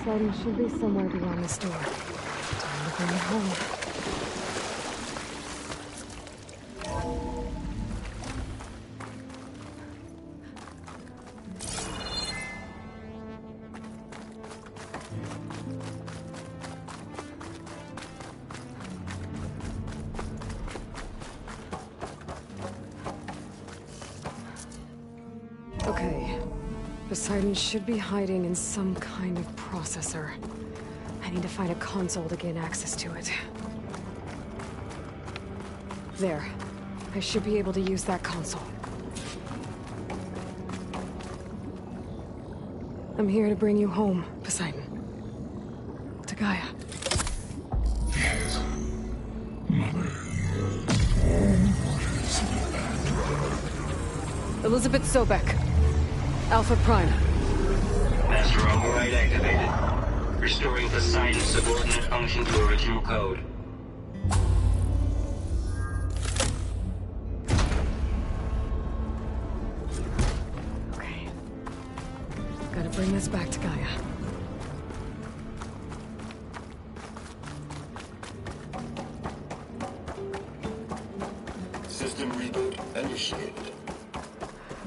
Poseidon should be somewhere beyond this door. Time to bring it home. Okay. Poseidon should be hiding in some kind of processor. I need to find a console to gain access to it. There. I should be able to use that console. I'm here to bring you home, Poseidon. To Gaia. Elizabeth Sobek. Alpha Prime. Master override activated. Restoring Poseidon's subordinate function to original code. Okay. Gotta bring this back to Gaia. System reboot initiated.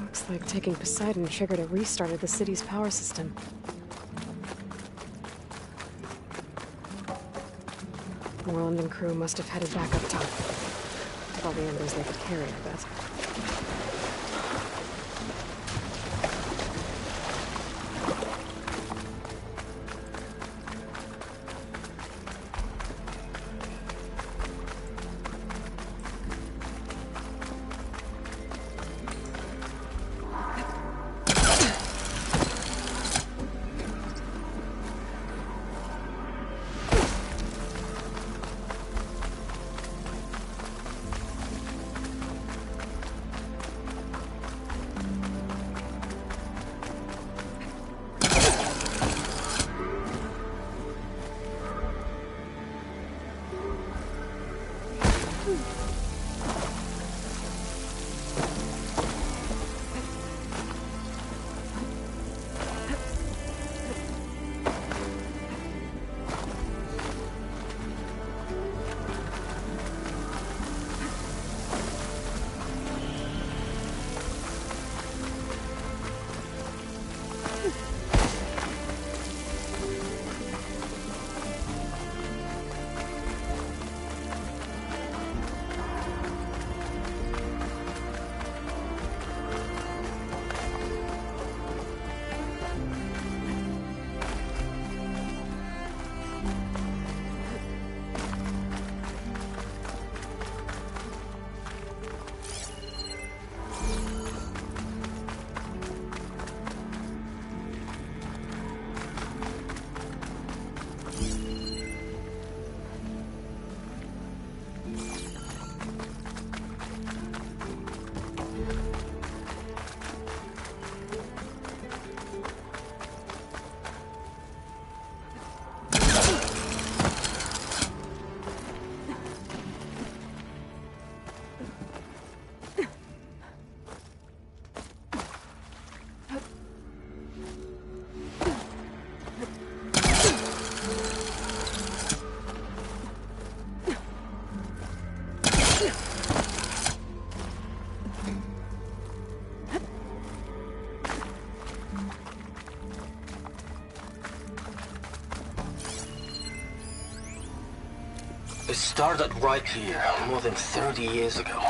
Looks like taking Poseidon triggered a restart of the city's power system. Moreland and crew must have headed back up top. With all the embers they could carry, I bet. started right here more than 30 years ago.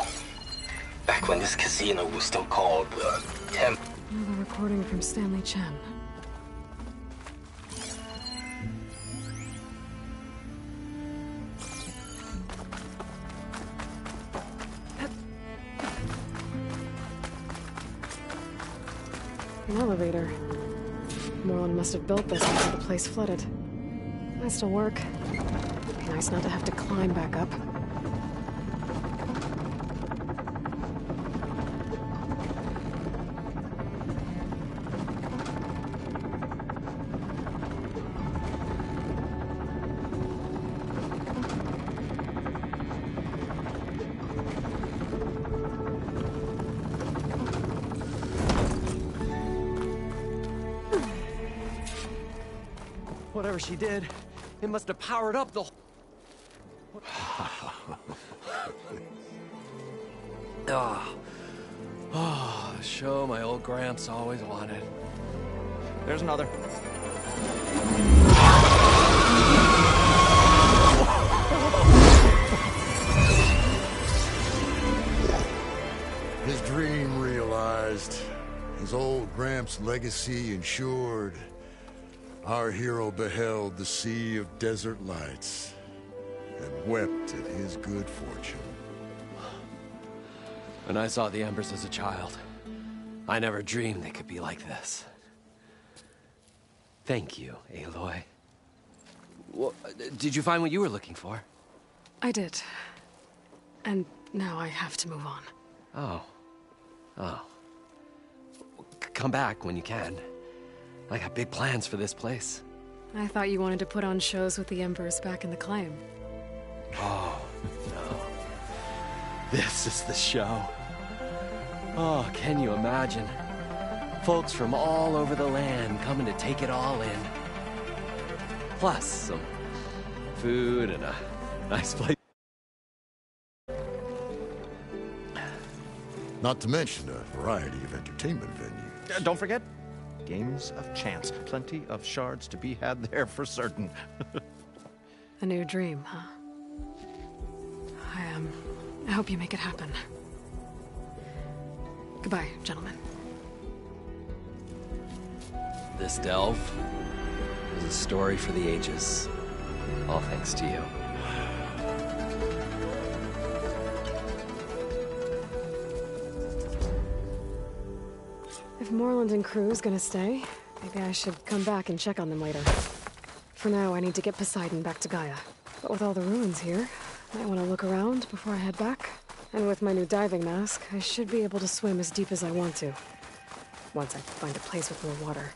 Back when this casino was still called the Temple. Another recording from Stanley Chen. An elevator. Moreland must have built this after the place flooded. Might still work. Be nice not to have to climb back up. Whatever she did, it must have powered up the the show my old Gramps always wanted. There's another. His dream realized. His old Gramps' legacy ensured. Our hero beheld the sea of desert lights and wept at his good fortune. When I saw the embers as a child, I never dreamed they could be like this. Thank you, Aloy. Well, did you find what you were looking for? I did. And now I have to move on. Oh. Oh. Come back when you can. I got big plans for this place. I thought you wanted to put on shows with the Embers back in the Claim. Oh, no. This is the show. Oh, can you imagine? Folks from all over the land coming to take it all in. Plus some food and a nice place. Not to mention a variety of entertainment venues. Don't forget, games of chance. Plenty of shards to be had there for certain. A new dream, huh? I hope you make it happen. Goodbye, gentlemen. This delve is a story for the ages. All thanks to you. If Moreland and crew's gonna stay, maybe I should come back and check on them later. For now, I need to get Poseidon back to Gaia. But with all the ruins here, I want to look around before I head back. And with my new diving mask, I should be able to swim as deep as I want to. Once I find a place with more water.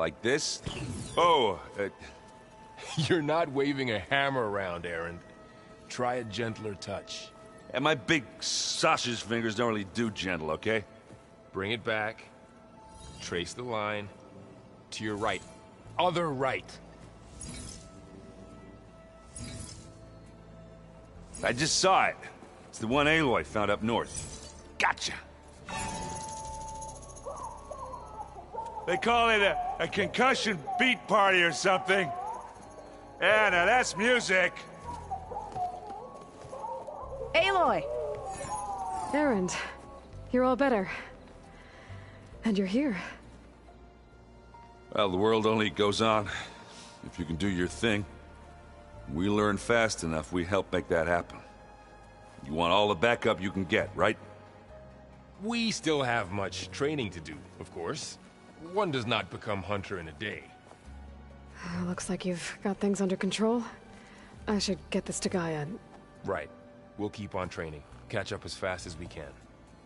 Like this? Oh, you're not waving a hammer around, Erend. Try a gentler touch. And my big sausage fingers don't really do gentle, okay? Bring it back. Trace the line. To your right. Other right. I just saw it. It's the one Aloy found up north. Gotcha! They call it a concussion beat party or something. Yeah, now that's music. Aloy! Erend, you're all better. And you're here. Well, the world only goes on if you can do your thing. We learn fast enough, we help make that happen. You want all the backup you can get, right? We still have much training to do, of course. One does not become hunter in a day. Looks like you've got things under control. I should get this to Gaia. Right. We'll keep on training. Catch up as fast as we can.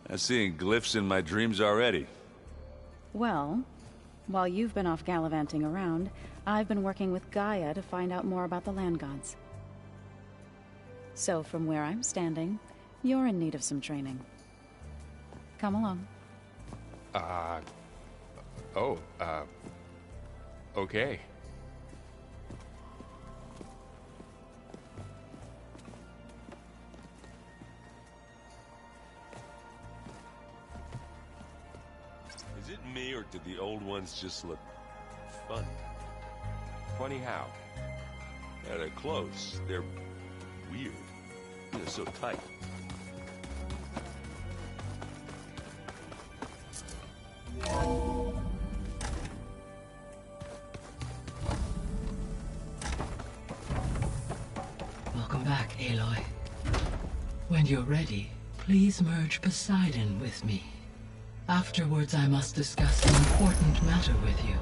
I'm seeing glyphs in my dreams already. Well, while you've been off gallivanting around, I've been working with Gaia to find out more about the land gods. So from where I'm standing, you're in need of some training. Come along. Okay. Is it me, or did the old ones just look fun? Funny how? Yeah, they're close. They're weird. They're so tight. Welcome back, Aloy. When you're ready, please merge Poseidon with me. Afterwards, I must discuss an important matter with you.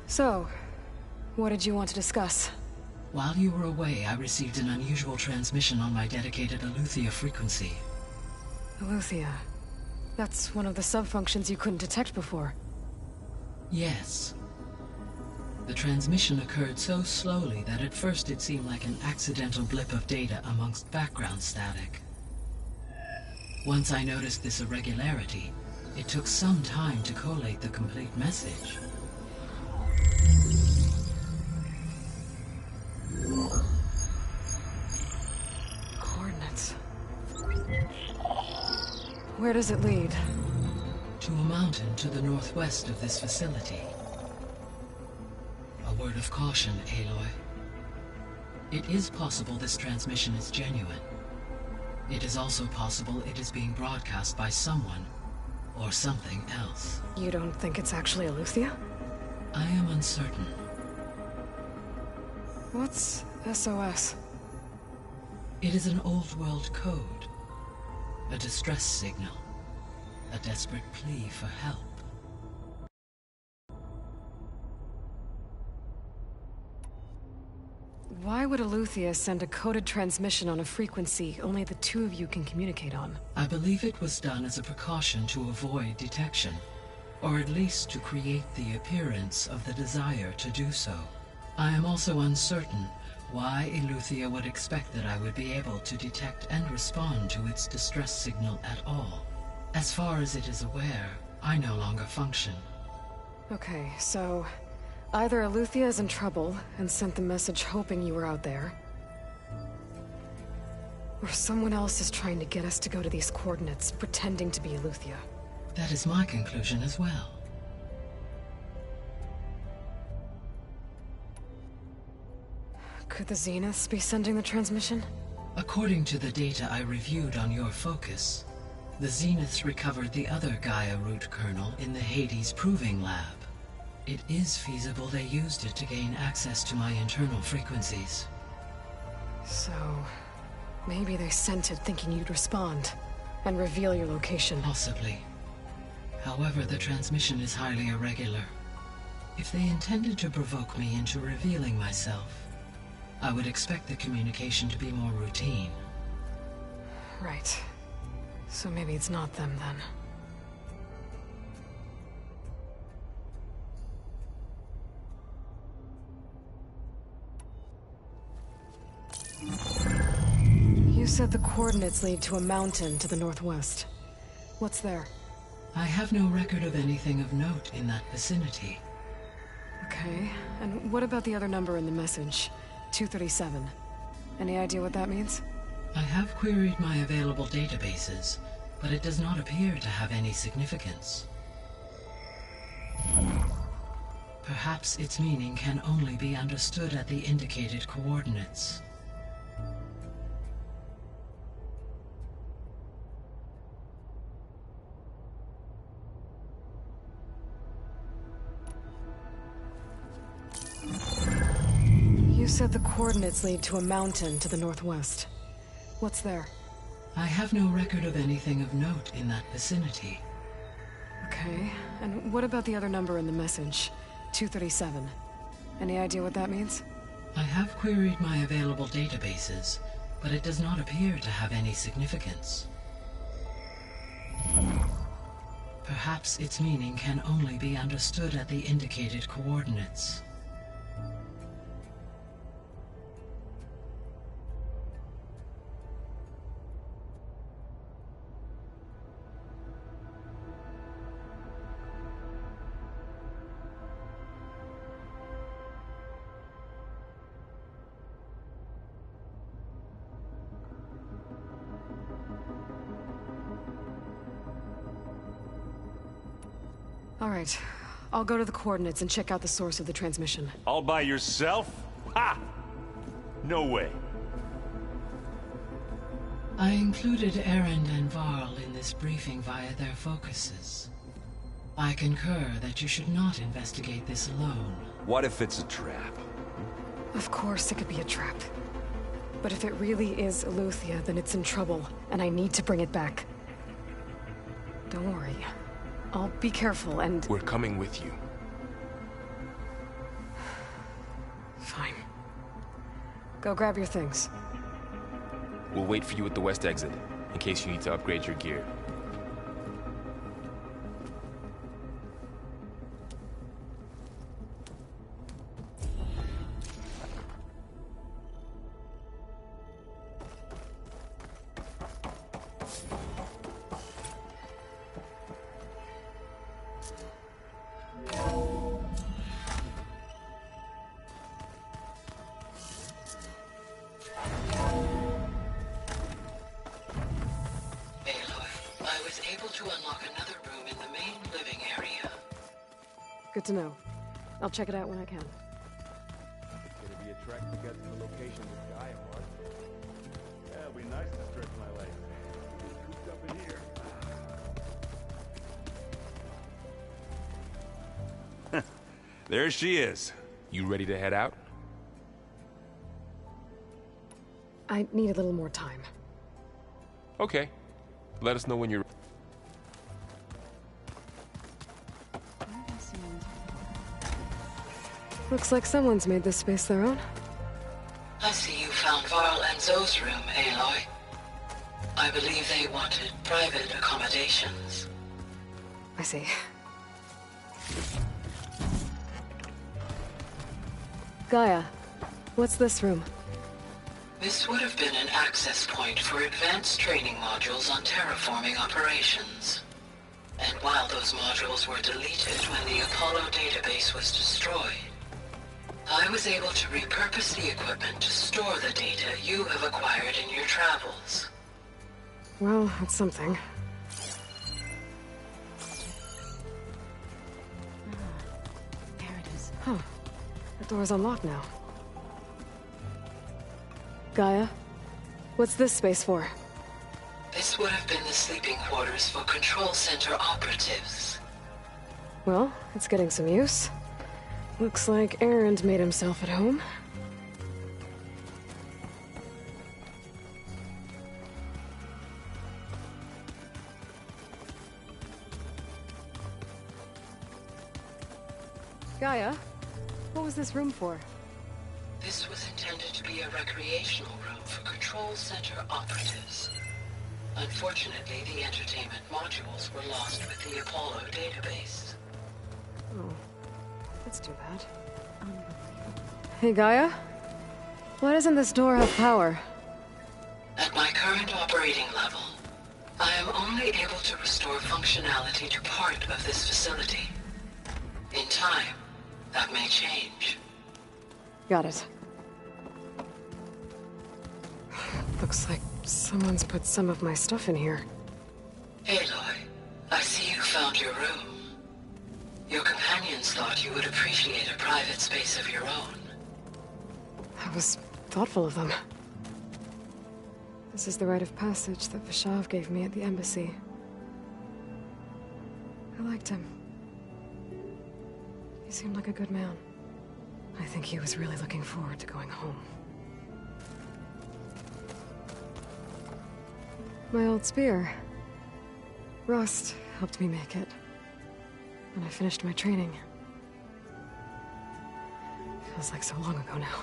So, what did you want to discuss? While you were away, I received an unusual transmission on my dedicated Eleuthia frequency. Eleuthia. That's one of the sub-functions you couldn't detect before. Yes. The transmission occurred so slowly that at first it seemed like an accidental blip of data amongst background static. Once I noticed this irregularity, it took some time to collate the complete message. Coordinates. Where does it lead? To a mountain to the northwest of this facility. A word of caution, Aloy. It is possible this transmission is genuine. It is also possible it is being broadcast by someone or something else. You don't think it's actually Eleuthia? I am uncertain. What's SOS? It is an old world code. A distress signal. A desperate plea for help. Why would Eleuthia send a coded transmission on a frequency only the two of you can communicate on? I believe it was done as a precaution to avoid detection, or at least to create the appearance of the desire to do so. I am also uncertain why Eleuthia would expect that I would be able to detect and respond to its distress signal at all. As far as it is aware, I no longer function. Okay, so either Eleuthia is in trouble and sent the message hoping you were out there, or someone else is trying to get us to go to these coordinates, pretending to be Eleuthia. That is my conclusion as well. Could the Zeniths be sending the transmission? According to the data I reviewed on your focus, the Zeniths recovered the other Gaia root kernel in the Hades Proving Lab. It is feasible they used it to gain access to my internal frequencies. So, maybe they sent it thinking you'd respond and reveal your location. Possibly. However, the transmission is highly irregular. If they intended to provoke me into revealing myself, I would expect the communication to be more routine. Right. So maybe it's not them then. You said the coordinates lead to a mountain to the northwest. What's there? I have no record of anything of note in that vicinity. Okay, and what about the other number in the message? 237. Any idea what that means? I have queried my available databases, but it does not appear to have any significance. Perhaps its meaning can only be understood at the indicated coordinates. You said the coordinates lead to a mountain to the northwest. What's there? I have no record of anything of note in that vicinity. Okay, and what about the other number in the message? 237. Any idea what that means? I have queried my available databases, but it does not appear to have any significance. Perhaps its meaning can only be understood at the indicated coordinates. All right. I'll go to the coordinates and check out the source of the transmission. All by yourself? Ha! No way. I included Erend and Varl in this briefing via their focuses. I concur that you should not investigate this alone. What if it's a trap? Of course it could be a trap. But if it really is Eleuthia, then it's in trouble, and I need to bring it back. Don't worry. I'll be careful and... We're coming with you. Fine. Go grab your things. We'll wait for you at the west exit, in case you need to upgrade your gear. Good to know. I'll check it out when I can. It's gonna be a trek to get to the location this guy was. Yeah, it'll be nice to stretch my legs. Cooped up in here. There she is. You ready to head out? I need a little more time. Okay. Let us know when you're... Looks like someone's made this space their own. I see you found Varl and Zoe's room, Aloy. I believe they wanted private accommodations. I see. Gaia, what's this room? This would have been an access point for advanced training modules on terraforming operations. And while those modules were deleted when the Apollo database was destroyed, I was able to repurpose the equipment to store the data you have acquired in your travels. Well, that's something. There it is. Huh. The door's unlocked now. Gaia, what's this space for? This would have been the sleeping quarters for Control Center operatives. Well, it's getting some use. Looks like Erend made himself at home. Gaia, what was this room for? This was intended to be a recreational room for Control Center operatives. Unfortunately, the entertainment modules were lost with the Apollo database. Oh, that's too bad. Hey, Gaia? Why doesn't this door have power? At my current operating level, I am only able to restore functionality to part of this facility. In time, that may change. Got it. Looks like someone's put some of my stuff in here. Aloy, I see you found your room. Your companions thought you would appreciate a private space of your own. That was thoughtful of them. This is the rite of passage that Vishav gave me at the embassy. I liked him. He seemed like a good man. I think he was really looking forward to going home. My old spear. Rust helped me make it. And I finished my training. Feels like so long ago now.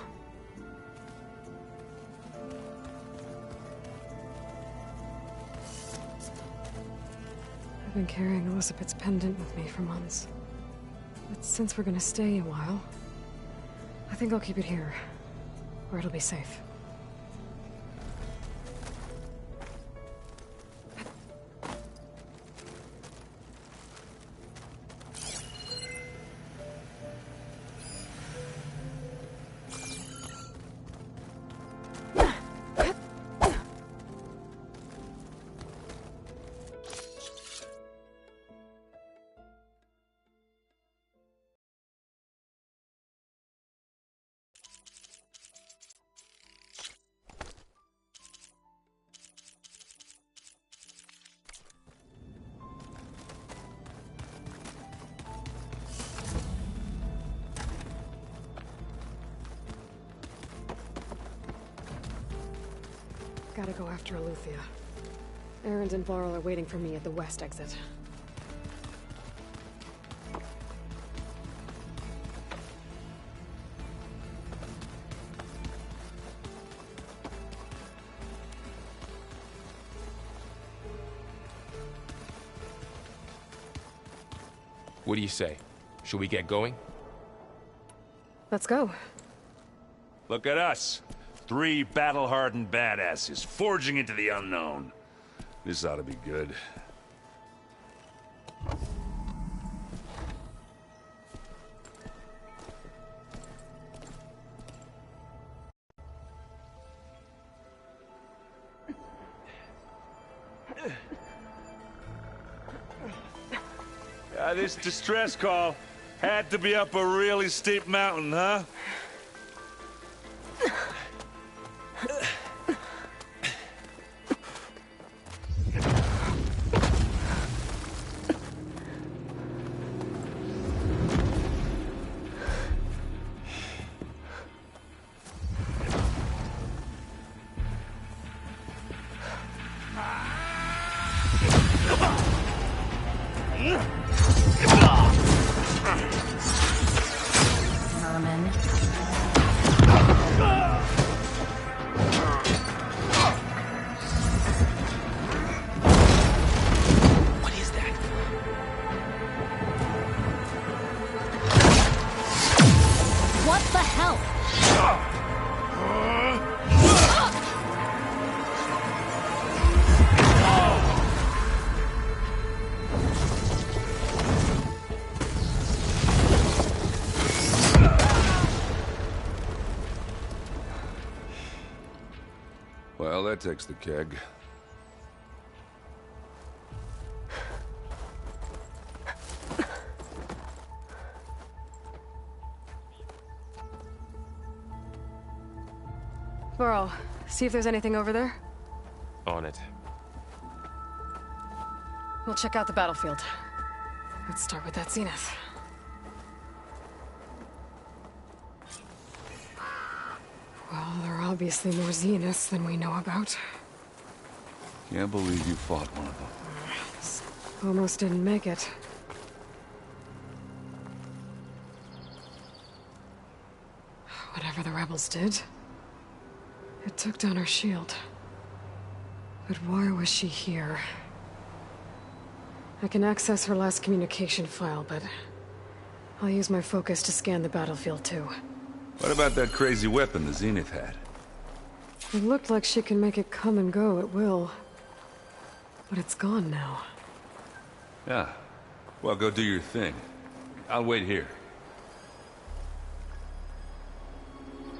I've been carrying Elizabeth's pendant with me for months. But since we're gonna stay a while, I think I'll keep it here, where it'll be safe. Gotta go after Eleuthia. Erend and Varl are waiting for me at the west exit. What do you say? Should we get going? Let's go. Look at us. 3 battle-hardened badasses forging into the unknown. This ought to be good. This distress call had to be up a really steep mountain, huh? Well, that takes the keg. Varl, see if there's anything over there. On it. We'll check out the battlefield. Let's start with that Zenith. Well, there are obviously more Zeniths than we know about. Can't believe you fought one of them. Almost didn't make it. rebels did. It took down her shield. But why was she here? I can access her last communication file, but I'll use my focus to scan the battlefield too. What about that crazy weapon the Zenith had? It looked like she can make it come and go at will. But it's gone now. Yeah. Well, go do your thing. I'll wait here.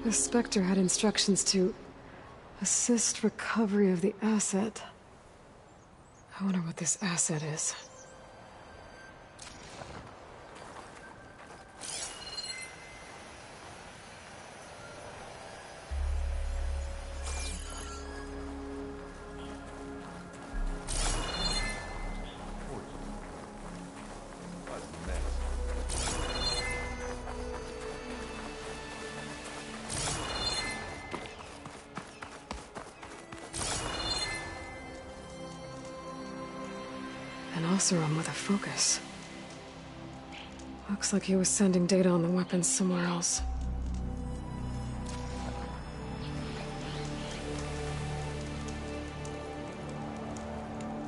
The Spectre had instructions to assist recovery of the asset. I wonder what this asset is. An Oseram with a focus. Looks like he was sending data on the weapons somewhere else.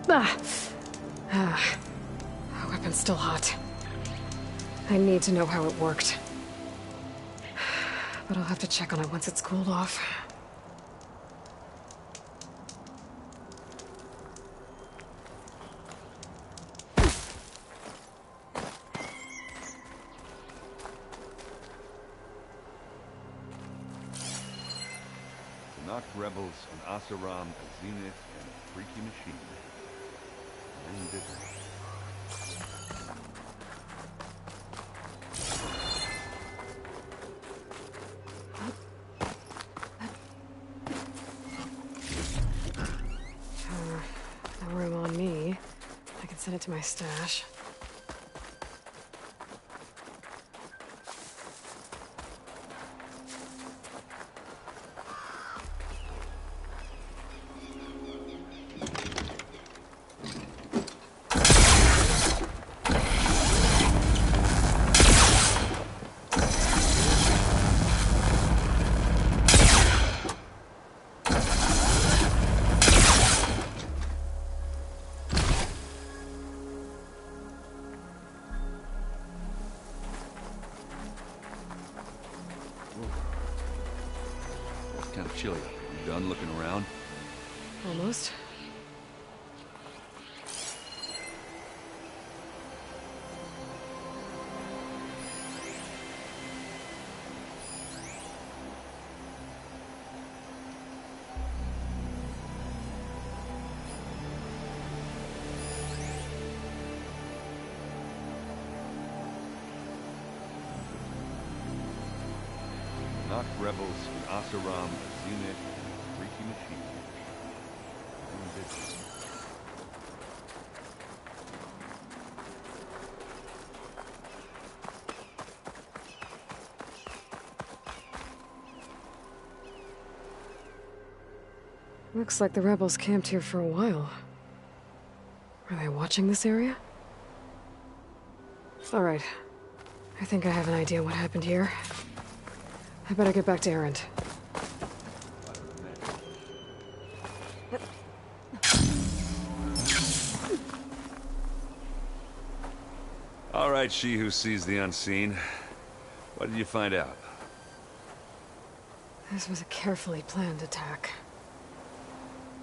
The weapon's still hot. I need to know how it worked. But I'll have to check on it once it's cooled off. Knock rebels, an Oseram, a Zenith, and a freaky machine. Then did No room on me. I can send it to my stash. kind of chilly. You done looking around? Almost. Knock rebels, an Oseram, a Zenith, and a freaky machine. Then did you? Looks like the rebels camped here for a while. Are they watching this area? All right. I think I have an idea what happened here. I better get back to Erend. All right, she who sees the unseen. What did you find out? This was a carefully planned attack.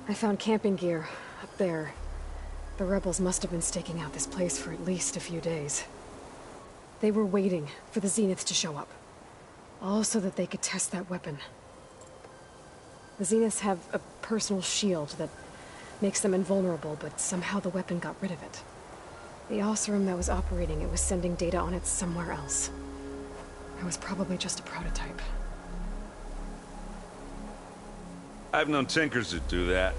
I found camping gear up there. The rebels must have been staking out this place for at least a few days. They were waiting for the Zeniths to show up. All so that they could test that weapon. The Zeniths have a personal shield that makes them invulnerable, but somehow the weapon got rid of it. The Oseram that was operating it was sending data on it somewhere else. It was probably just a prototype. I've known tinkers that do that.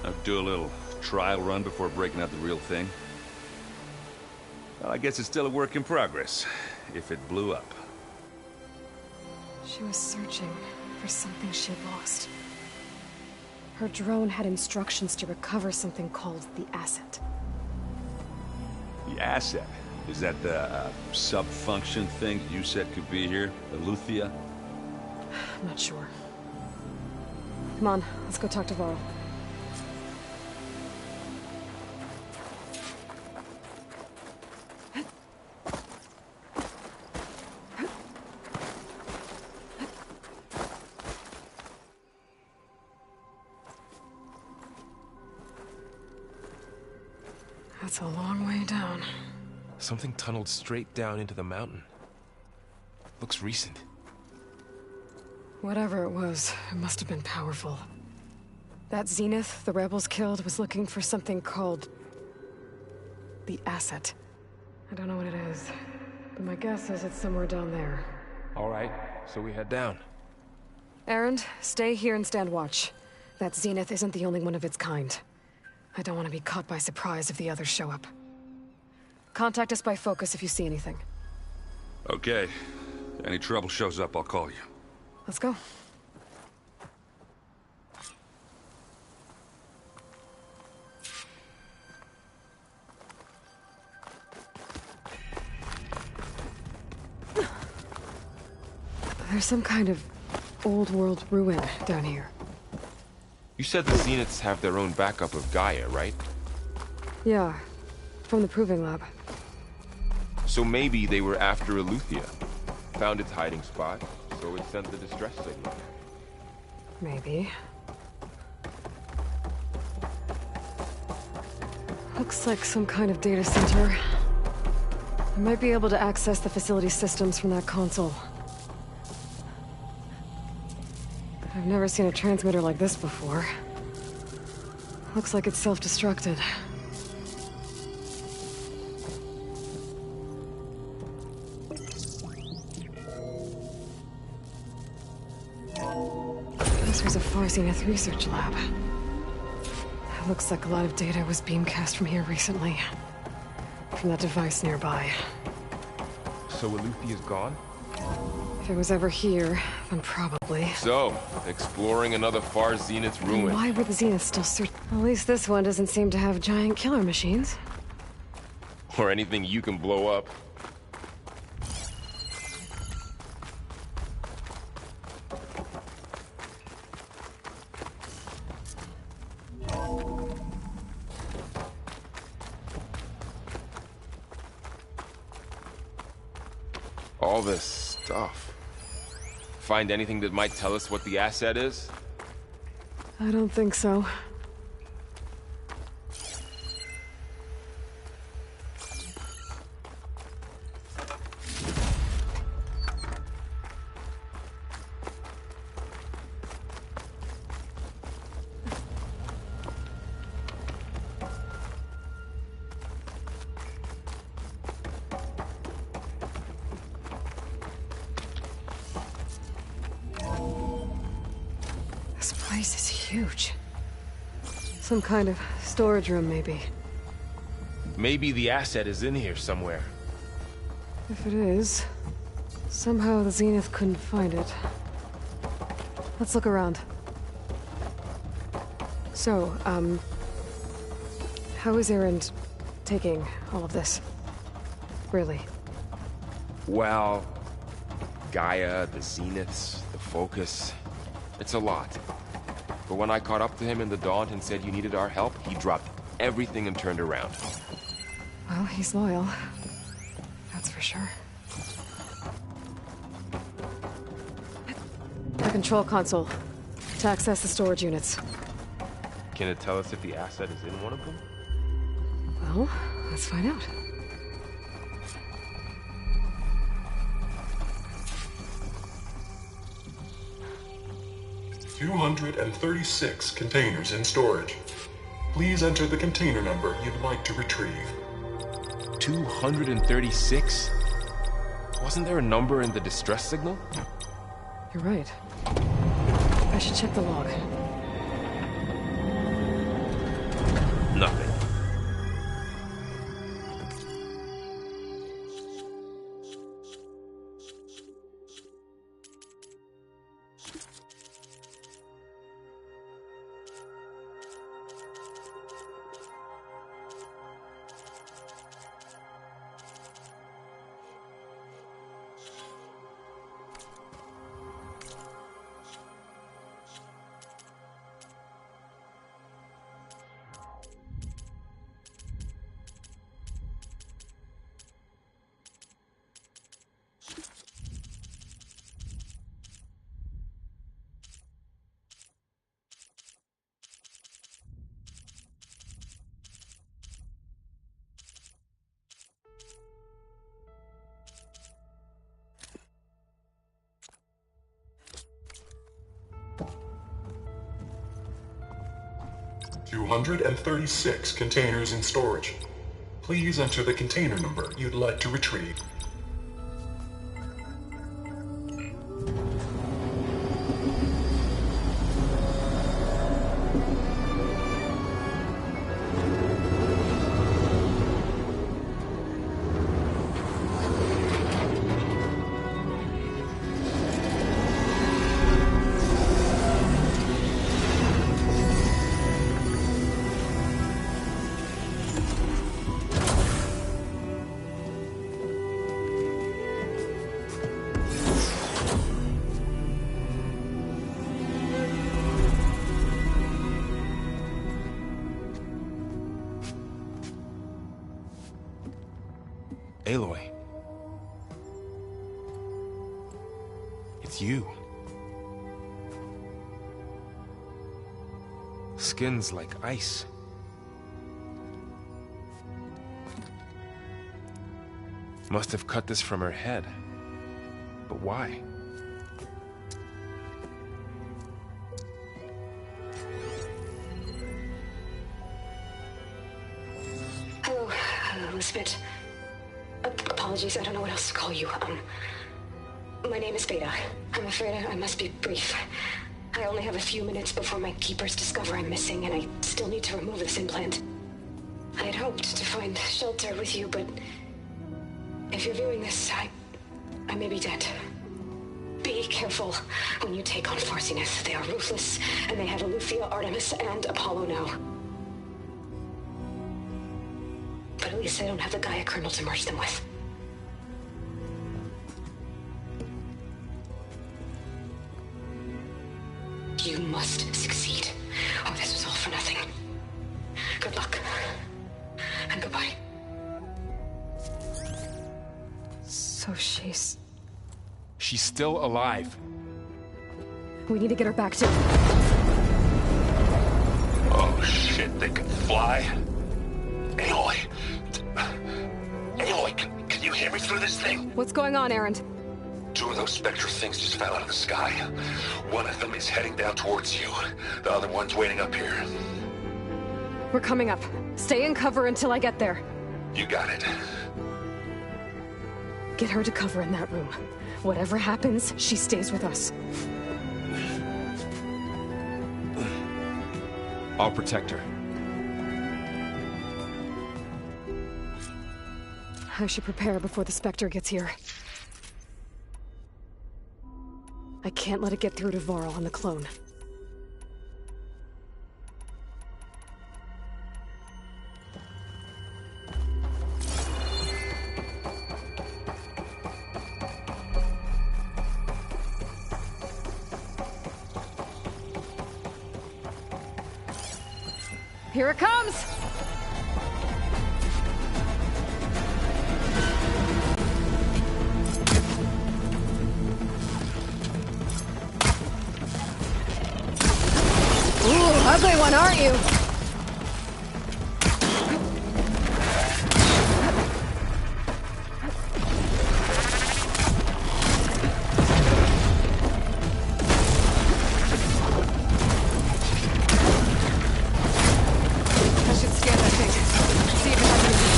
I'd do a little trial run before breaking out the real thing. Well, I guess it's still a work in progress, if it blew up. She was searching for something she lost. Her drone had instructions to recover something called the Asset. The Asset? Is that the sub-function thing you said could be here? The Luthia? I'm not sure. Come on, let's go talk to Varl. That's a long way down. Something tunneled straight down into the mountain. Looks recent. Whatever it was, it must have been powerful. That Zenith the rebels killed was looking for something called the Asset. I don't know what it is, but my guess is it's somewhere down there. All right, so we head down. Erend, stay here and stand watch. That Zenith isn't the only one of its kind. I don't want to be caught by surprise if the others show up. Contact us by focus if you see anything. Okay. Any trouble shows up, I'll call you. Let's go. There's some kind of old world ruin down here. You said the Zeniths have their own backup of Gaia, right? Yeah, from the Proving Lab. So maybe they were after Eleuthia. Found its hiding spot, so it sent the distress signal. Maybe. Looks like some kind of data center. I might be able to access the facility systems from that console. I've never seen a transmitter like this before. Looks like it's self-destructed. This was a Far Zenith research lab. It looks like a lot of data was beamcast from here recently. From that device nearby. So Eleuthia's gone? If it was ever here, then probably. So, exploring another Far Zenith Then ruin. why were the Zeniths still searching? At least this one doesn't seem to have giant killer machines. Or anything you can blow up. All this stuff. Find anything that might tell us what the asset is? I don't think so. This place is huge. Some kind of storage room, maybe. Maybe the asset is in here somewhere. If it is, somehow the Zenith couldn't find it. Let's look around. So, how is Erend taking all of this? Really? Well, Gaia, the Zeniths, the Focus. It's a lot. But when I caught up to him in the Daunt and said you needed our help, he dropped everything and turned around. Well, he's loyal. That's for sure. The control console. To access the storage units. Can it tell us if the asset is in one of them? Well, let's find out. "236 containers in storage. Please enter the container number you'd like to retrieve." 236? Wasn't there a number in the distress signal? You're right. I should check the log. Nothing. 236 containers in storage. Please enter the container number you'd like to retrieve. Aloy. It's you. Skin's like ice. Must have cut this from her head. But why? Hello, Elizabeth. Apologies, I don't know what else to call you. My name is Beta. I'm afraid I must be brief. I only have a few minutes before my keepers discover I'm missing, and I still need to remove this implant. I had hoped to find shelter with you, but if you're viewing this, I may be dead. Be careful when you take on Far Zenith. They are ruthless, and they have Aletheia, Artemis, and Apollo now. But at least I don't have the Gaia kernel to merge them with. You must succeed, or this was all for nothing. Good luck. And goodbye. So she's still alive. We need to get her back to... Oh shit, they can fly? Aloy. Aloy, can you hear me through this thing? What's going on, Erend? 2 of those Spectre things just fell out of the sky. One of them is heading down towards you. The other one's waiting up here. We're coming up. Stay in cover until I get there. You got it. Get her to cover in that room. Whatever happens, she stays with us. I'll protect her. I should prepare before the Spectre gets here. I can't let it get through to Varl on the clone. Here it comes! Ooh, ugly one, aren't you? I should scan that thing. See if it has anything.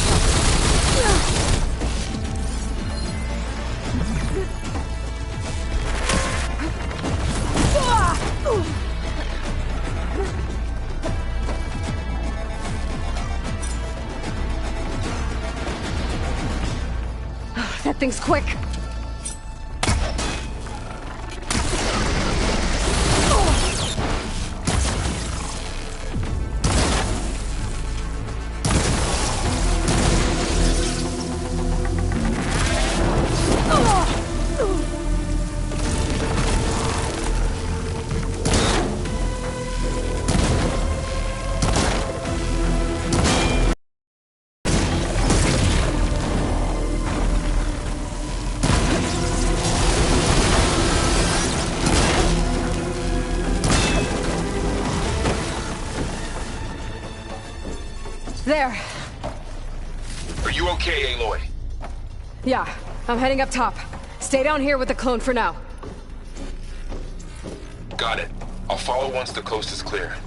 That thing's quick. There. Are you okay, Aloy? Yeah, I'm heading up top. Stay down here with the clone for now. Got it. I'll follow once the coast is clear.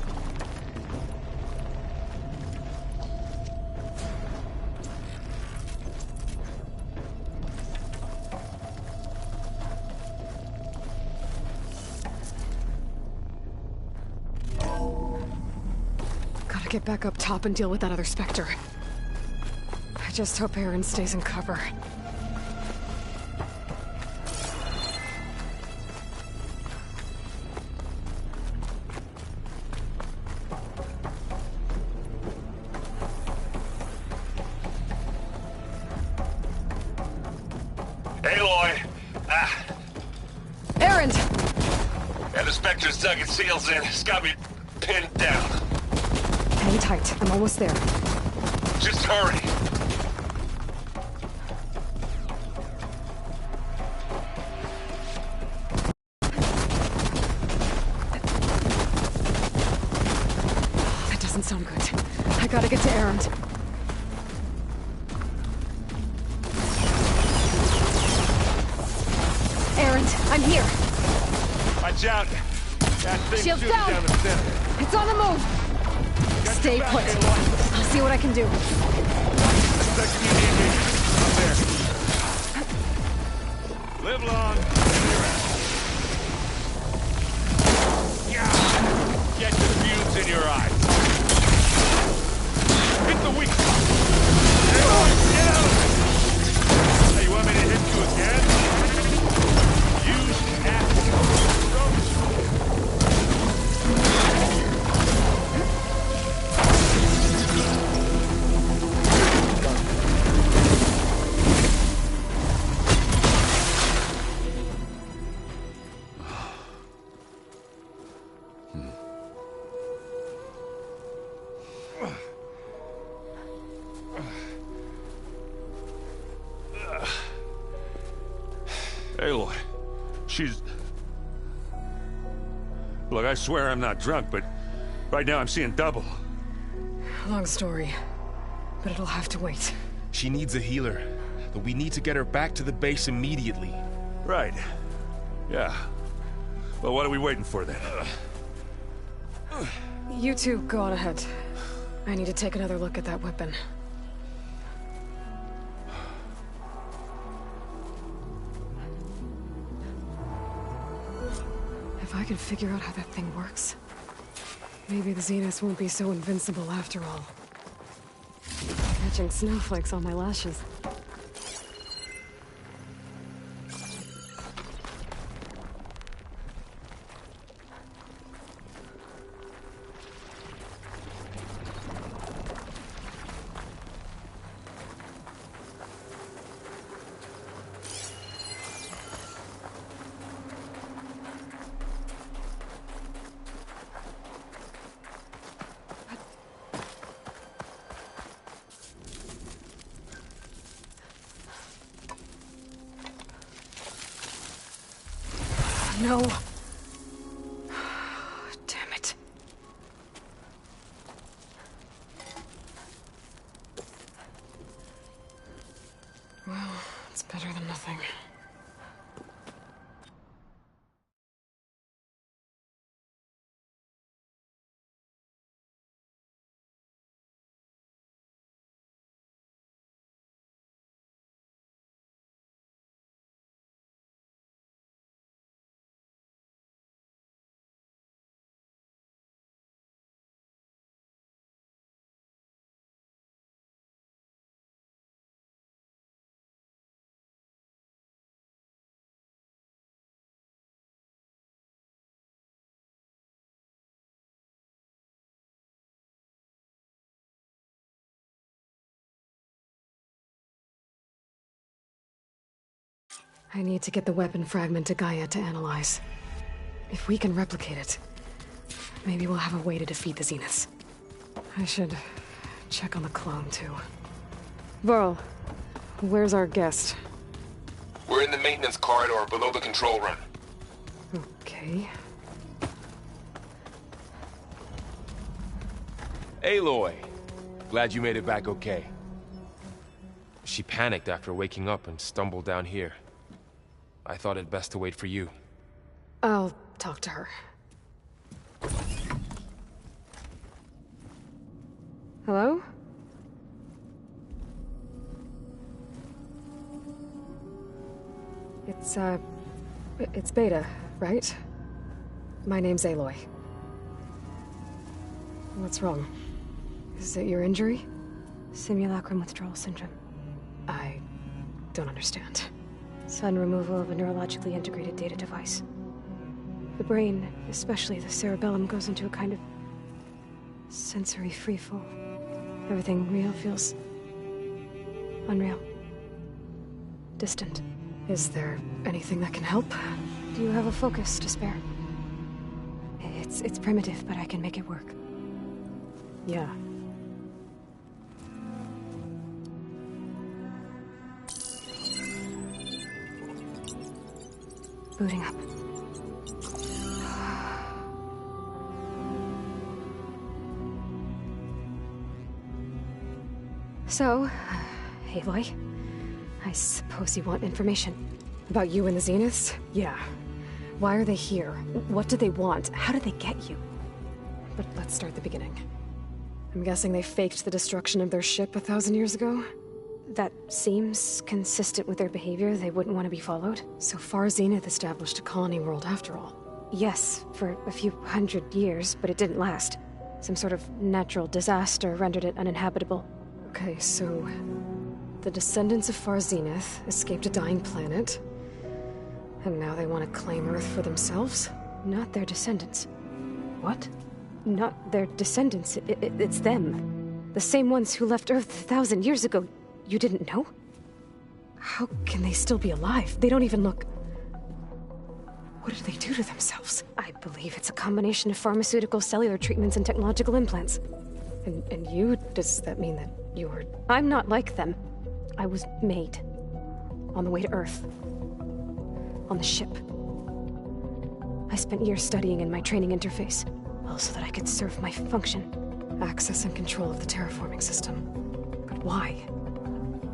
get back up top and deal with that other Spectre. I just hope Aaron stays in cover. Aloy! Aaron! Yeah, the Spectre's dug its heels in. It's got me pinned down. Hang tight. I'm almost there. Just hurry. That doesn't sound good. I gotta get to Aaron. Aaron, I'm here. Watch out. That thing's Shield's shooting down. down the center. It's on the move. Stay put. I'll see what I can do. Second you need me. I'm there. Live long. Yeah. Get the fumes in your eyes. Hit the weak spot. Get out. Hey, you want me to hit you again? Use axe. Aloy, she's... Look, I swear I'm not drunk, but right now I'm seeing double. Long story, but it'll have to wait. She needs a healer, but we need to get her back to the base immediately. Right. Yeah. Well, what are we waiting for then? You two go on ahead. I need to take another look at that weapon. If I can figure out how that thing works, maybe the Zeniths won't be so invincible after all. Catching snowflakes on my lashes. No. Damn it. Well, it's better than nothing. I need to get the weapon fragment to Gaia to analyze. If we can replicate it, maybe we'll have a way to defeat the Zeniths. I should check on the clone, too. Varl, where's our guest? We're in the maintenance corridor below the control room. Okay. Aloy! Glad you made it back okay. She panicked after waking up and stumbled down here. I thought it best to wait for you. I'll talk to her. Hello? It's Beta, right? My name's Aloy. What's wrong? Is it your injury? Simulacrum withdrawal syndrome. I don't understand. Sudden removal of a neurologically integrated data device. The brain, especially the cerebellum, goes into a kind of sensory freefall. Everything real feels unreal. Distant. Is there anything that can help? Do you have a focus to spare? It's primitive, but I can make it work. Yeah. Booting up. So, Aloy, I suppose you want information. About you and the Zeniths? Yeah. Why are they here? What do they want? How did they get you? But let's start at the beginning. I'm guessing they faked the destruction of their ship 1,000 years ago? That seems consistent with their behavior. They wouldn't want to be followed. So far, Zenith established a colony world after all. Yes, for a few hundred years, but it didn't last. Some sort of natural disaster rendered it uninhabitable. Okay, so the descendants of Far Zenith escaped a dying planet, and now they want to claim Earth for themselves? Not their descendants. What? Not their descendants. It's them. The same ones who left Earth 1,000 years ago. You didn't know? How can they still be alive? They don't even look... What did they do to themselves? I believe it's a combination of pharmaceutical, cellular treatments, and technological implants. And you? Does that mean that you're... I'm not like them. I was made. On the way to Earth. On the ship. I spent years studying in my training interface, all so that I could serve my function. Access and control of the terraforming system. But why?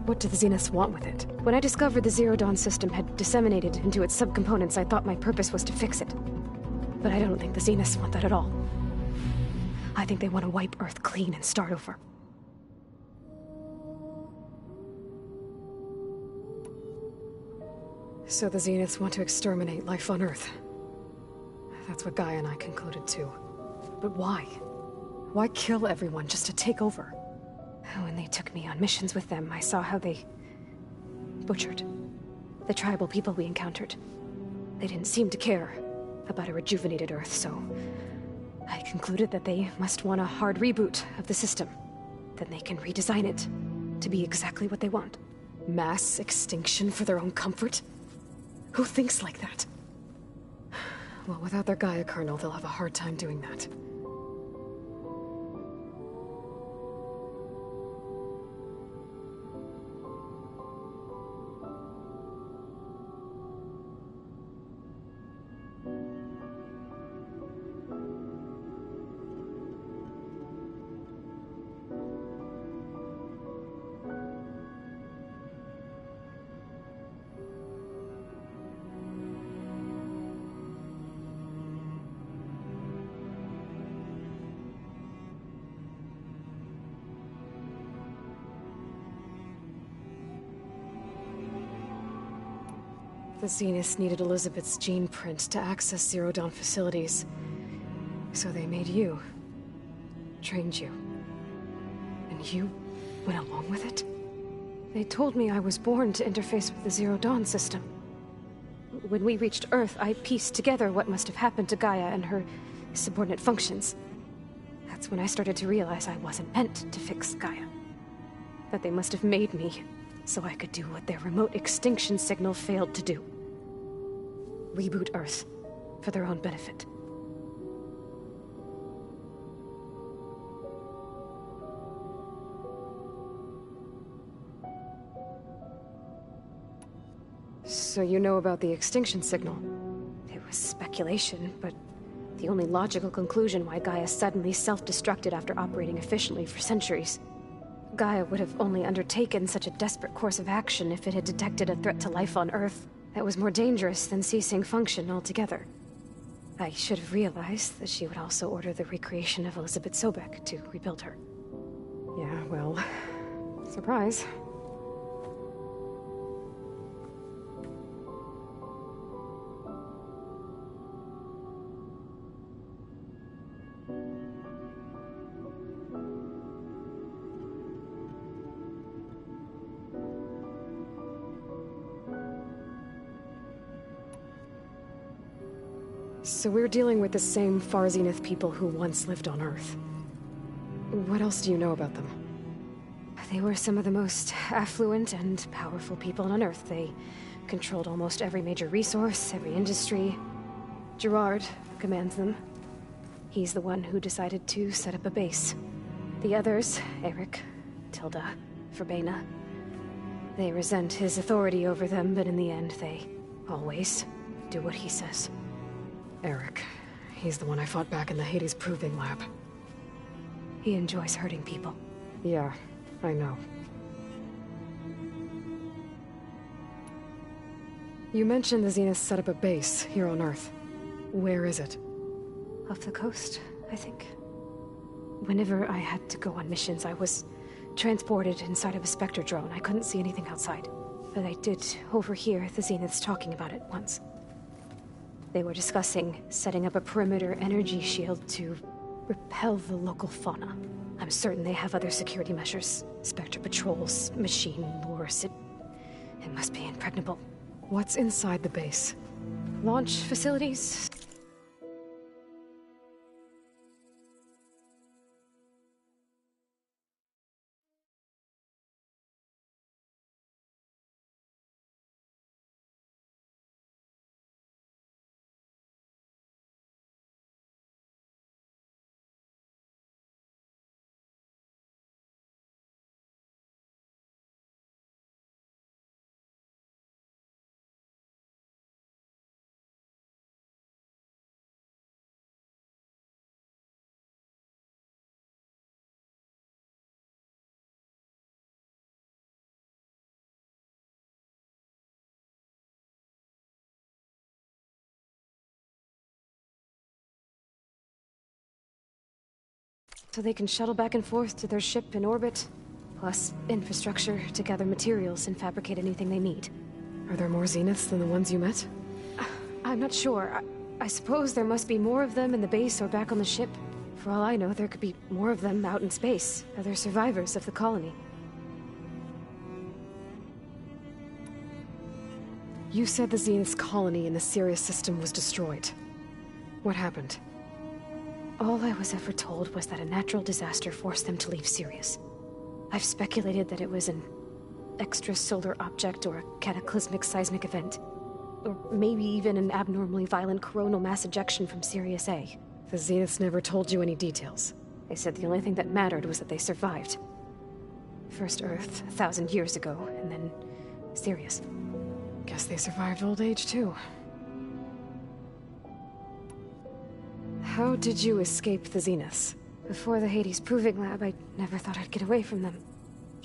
What do the Zeniths want with it? When I discovered the Zero Dawn system had disseminated into its subcomponents, I thought my purpose was to fix it. But I don't think the Zeniths want that at all. I think they want to wipe Earth clean and start over. So the Zeniths want to exterminate life on Earth. That's what Gaia and I concluded too. But why? Why kill everyone just to take over? When they took me on missions with them, I saw how they butchered the tribal people we encountered. They didn't seem to care about a rejuvenated Earth, so I concluded that they must want a hard reboot of the system. Then they can redesign it to be exactly what they want. Mass extinction for their own comfort? Who thinks like that? Well, without their Gaia kernel, they'll have a hard time doing that. The Zeniths needed Elizabeth's gene print to access Zero Dawn facilities. So they made you. Trained you. And you went along with it? They told me I was born to interface with the Zero Dawn system. When we reached Earth, I pieced together what must have happened to Gaia and her subordinate functions. That's when I started to realize I wasn't meant to fix Gaia. That they must have made me so I could do what their remote extinction signal failed to do. Reboot Earth, for their own benefit. So you know about the extinction signal? It was speculation, but the only logical conclusion why Gaia suddenly self-destructed after operating efficiently for centuries. Gaia would have only undertaken such a desperate course of action if it had detected a threat to life on Earth that was more dangerous than ceasing function altogether. I should have realized that she would also order the recreation of Elizabeth Sobek to rebuild her. Yeah, well, surprise. So we're dealing with the same Far Zenith people who once lived on Earth. What else do you know about them? They were some of the most affluent and powerful people on Earth. They controlled almost every major resource, every industry. Gerard commands them. He's the one who decided to set up a base. The others, Eric, Tilda, Verbena, they resent his authority over them, but in the end, they always do what he says. Eric. He's the one I fought back in the Hades Proving Lab. He enjoys hurting people. Yeah, I know. You mentioned the Zenith set up a base here on Earth. Where is it? Off the coast, I think. Whenever I had to go on missions, I was transported inside of a Spectre drone. I couldn't see anything outside. But I did overhear the Zeniths talking about it once. They were discussing setting up a perimeter energy shield to repel the local fauna. I'm certain they have other security measures. Spectre patrols, machine lures. It must be impregnable. What's inside the base? Launch facilities. So they can shuttle back and forth to their ship in orbit, plus infrastructure to gather materials and fabricate anything they need. Are there more Zeniths than the ones you met? I'm not sure. I suppose there must be more of them in the base or back on the ship. For all I know, there could be more of them out in space, other survivors of the colony. You said the Zenith's colony in the Sirius system was destroyed. What happened? All I was ever told was that a natural disaster forced them to leave Sirius. I've speculated that it was an extrasolar object or a cataclysmic seismic event. Or maybe even an abnormally violent coronal mass ejection from Sirius A. The Zeniths never told you any details. They said the only thing that mattered was that they survived. First Earth, 1,000 years ago, and then Sirius. Guess they survived old age, too. How did you escape the Zeniths? Before the Hades Proving Lab, I never thought I'd get away from them.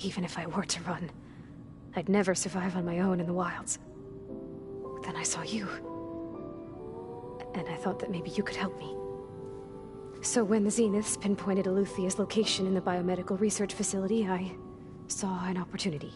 Even if I were to run. I'd never survive on my own in the wilds. Then I saw you. And I thought that maybe you could help me. So when the Zeniths pinpointed Eluthia's location in the biomedical research facility, I saw an opportunity.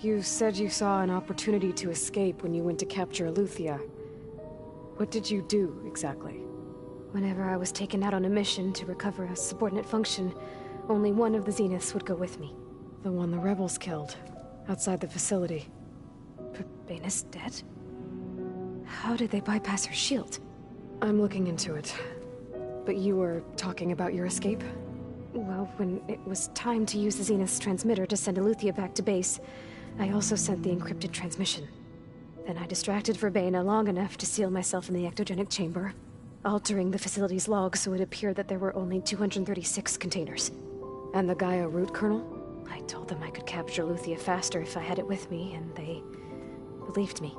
You said you saw an opportunity to escape when you went to capture Eluthia. What did you do, exactly? Whenever I was taken out on a mission to recover a subordinate function, only one of the Zeniths would go with me. The one the rebels killed, outside the facility. Verbena's dead? How did they bypass her shield? I'm looking into it. But you were talking about your escape? Well, when it was time to use the Zenith's transmitter to send Eluthia back to base, I also sent the encrypted transmission. Then I distracted Verbena long enough to seal myself in the ectogenic chamber, altering the facility's log so it appeared that there were only 236 containers. And the Gaia root kernel? I told them I could capture Luthia faster if I had it with me, and they believed me.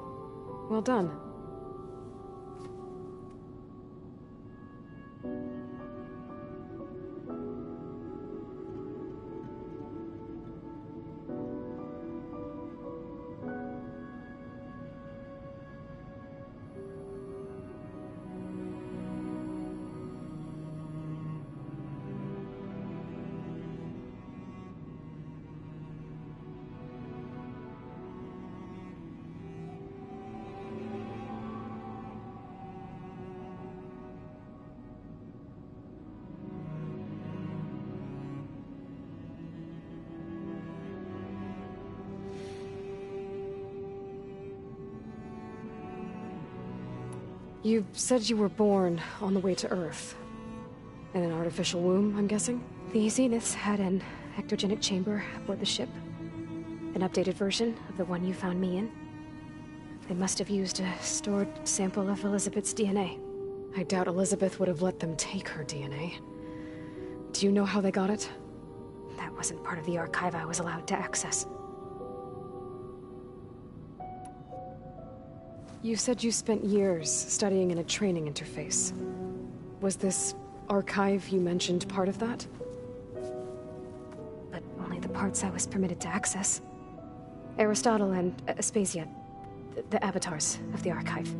Well done. You said you were born on the way to Earth. In an artificial womb, I'm guessing? The Zeniths had an ectogenic chamber aboard the ship. An updated version of the one you found me in. They must have used a stored sample of Elizabeth's DNA. I doubt Elizabeth would have let them take her DNA. Do you know how they got it? That wasn't part of the archive I was allowed to access. You said you spent years studying in a training interface. Was this archive you mentioned part of that? But only the parts I was permitted to access. Aristotle and Aspasia, the avatars of the archive,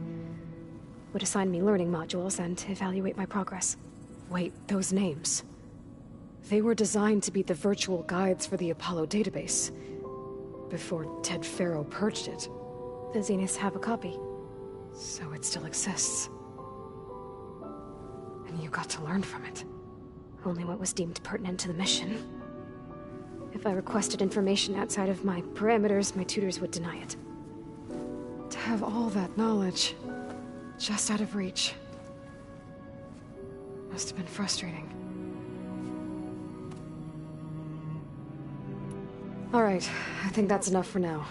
would assign me learning modules and evaluate my progress. Wait, those names. They were designed to be the virtual guides for the Apollo database, before Ted Faro purged it. The Zeniths have a copy. So it still exists. And you got to learn from it. Only what was deemed pertinent to the mission. If I requested information outside of my parameters, my tutors would deny it. To have all that knowledge, just out of reach, must have been frustrating. All right, I think that's enough for now.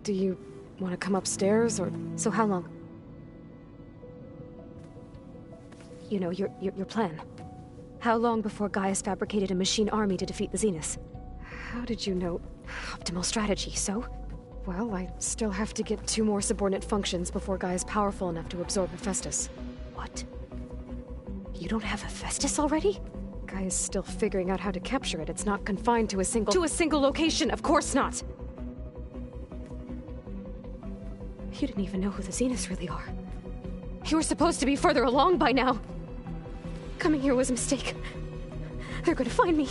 Do you want to come upstairs, or...? So how long? You know, your plan. How long before Gaius fabricated a machine army to defeat the Zeniths? How did you know? Optimal strategy, so? Well, I still have to get 2 more subordinate functions before Gaia's powerful enough to absorb Hephaestus. What? You don't have Hephaestus already? Gaia's still figuring out how to capture it. It's not confined to a single... To a single location! Of course not! You didn't even know who the Zeniths really are. You were supposed to be further along by now! Coming here was a mistake. They're gonna find me.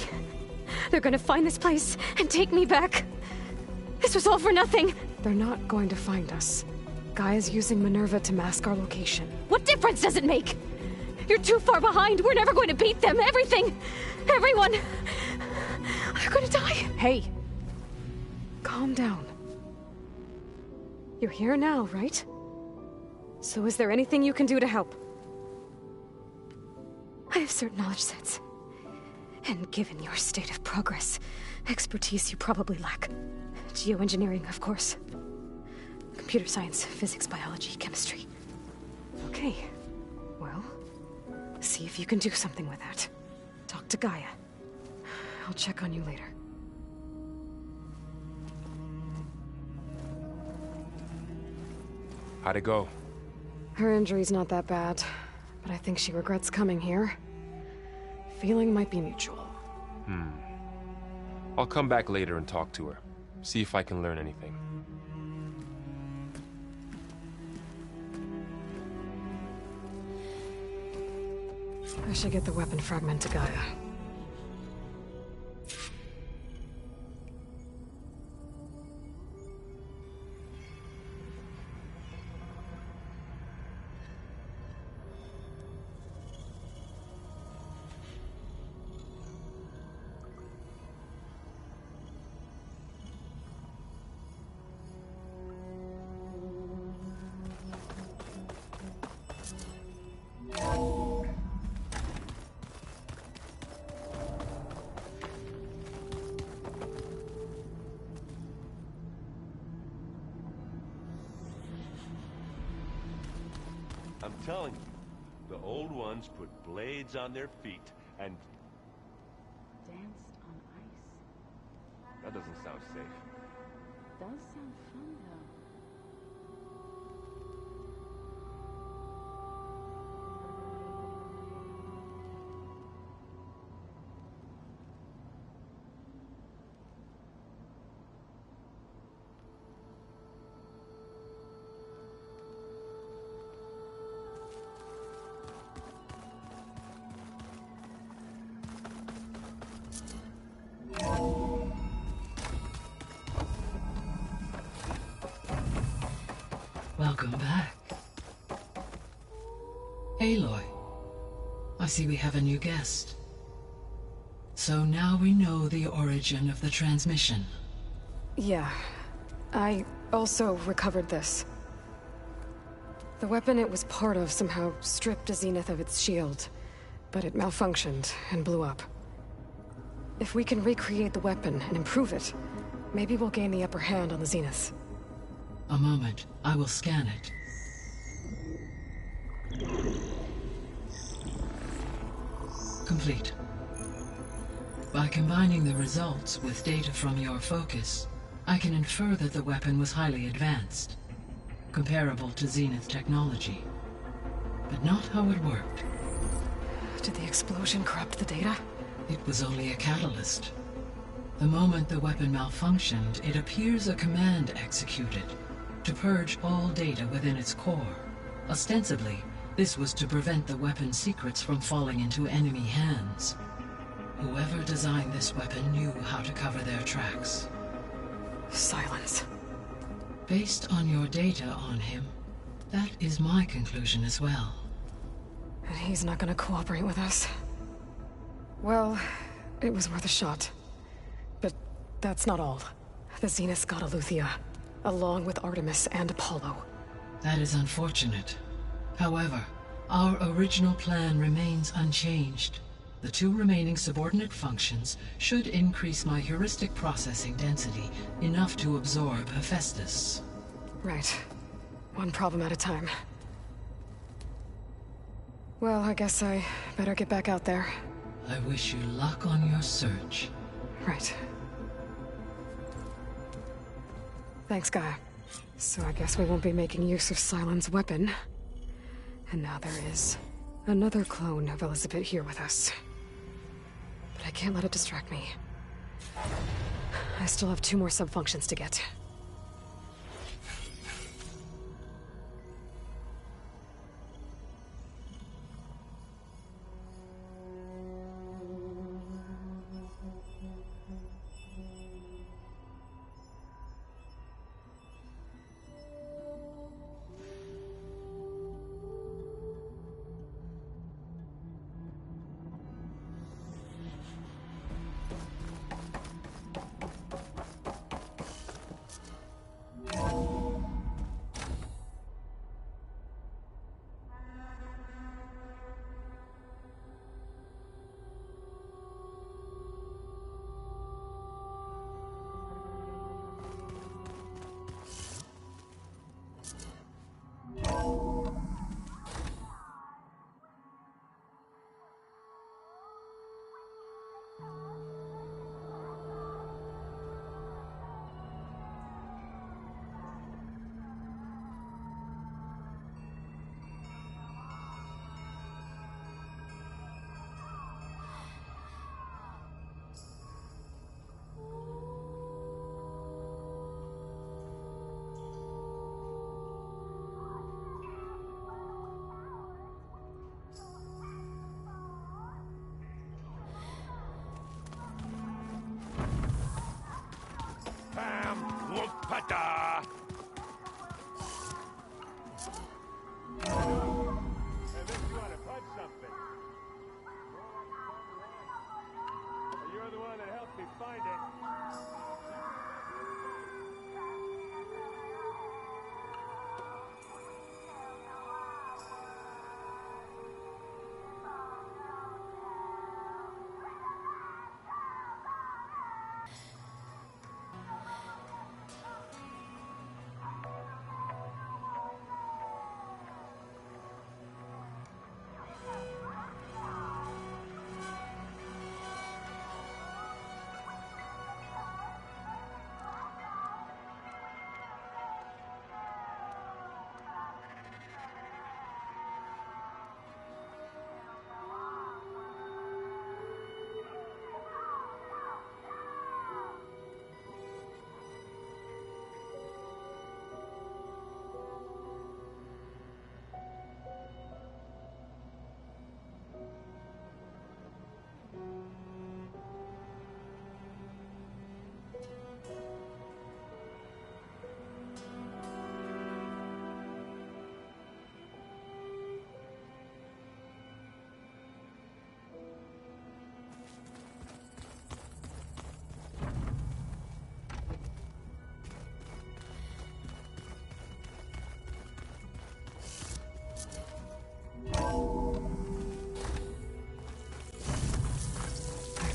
They're gonna find this place and take me back. This was all for nothing! They're not going to find us. Gaia's using Minerva to mask our location. What difference does it make? You're too far behind. We're never going to beat them. Everything. Everyone. They're gonna die. Hey. Calm down. You're here now, right? So is there anything you can do to help? I have certain knowledge sets. And given your state of progress, expertise you probably lack. Geoengineering, of course. Computer science, physics, biology, chemistry. Okay. Well, see if you can do something with that. Talk to Gaia. I'll check on you later. How'd it go? Her injury's not that bad, but I think she regrets coming here. Feeling might be mutual. I'll come back later and talk to her. See if I can learn anything. I should get the weapon fragment to Gaia. I'm telling you, the old ones put blades on their feet and... Dance That doesn't sound safe. Does sound fun, though. Welcome back. Aloy, I see we have a new guest. So now we know the origin of the transmission. Yeah. I also recovered this. The weapon it was part of somehow stripped Zenith of its shield, but it malfunctioned and blew up. If we can recreate the weapon and improve it, maybe we'll gain the upper hand on the Zeniths. A moment, I will scan it. Complete. By combining the results with data from your focus, I can infer that the weapon was highly advanced, comparable to Zenith technology. But not how it worked. Did the explosion corrupt the data? It was only a catalyst. The moment the weapon malfunctioned, it appears a command executed to purge all data within its core. Ostensibly, this was to prevent the weapon's secrets from falling into enemy hands. Whoever designed this weapon knew how to cover their tracks. Silence. Based on your data on him, that is my conclusion as well. And he's not gonna cooperate with us. Well, it was worth a shot. But that's not all. The Zeniths got Aletheia, along with Artemis and Apollo. That is unfortunate. However, our original plan remains unchanged. The 2 remaining subordinate functions should increase my heuristic processing density enough to absorb Hephaestus. Right. One problem at a time. Well, I guess I better get back out there. I wish you luck on your search. Right. Thanks, Gaia. So I guess we won't be making use of Cylon's weapon. And now there is another clone of Elizabeth here with us. But I can't let it distract me. I still have 2 more subfunctions to get.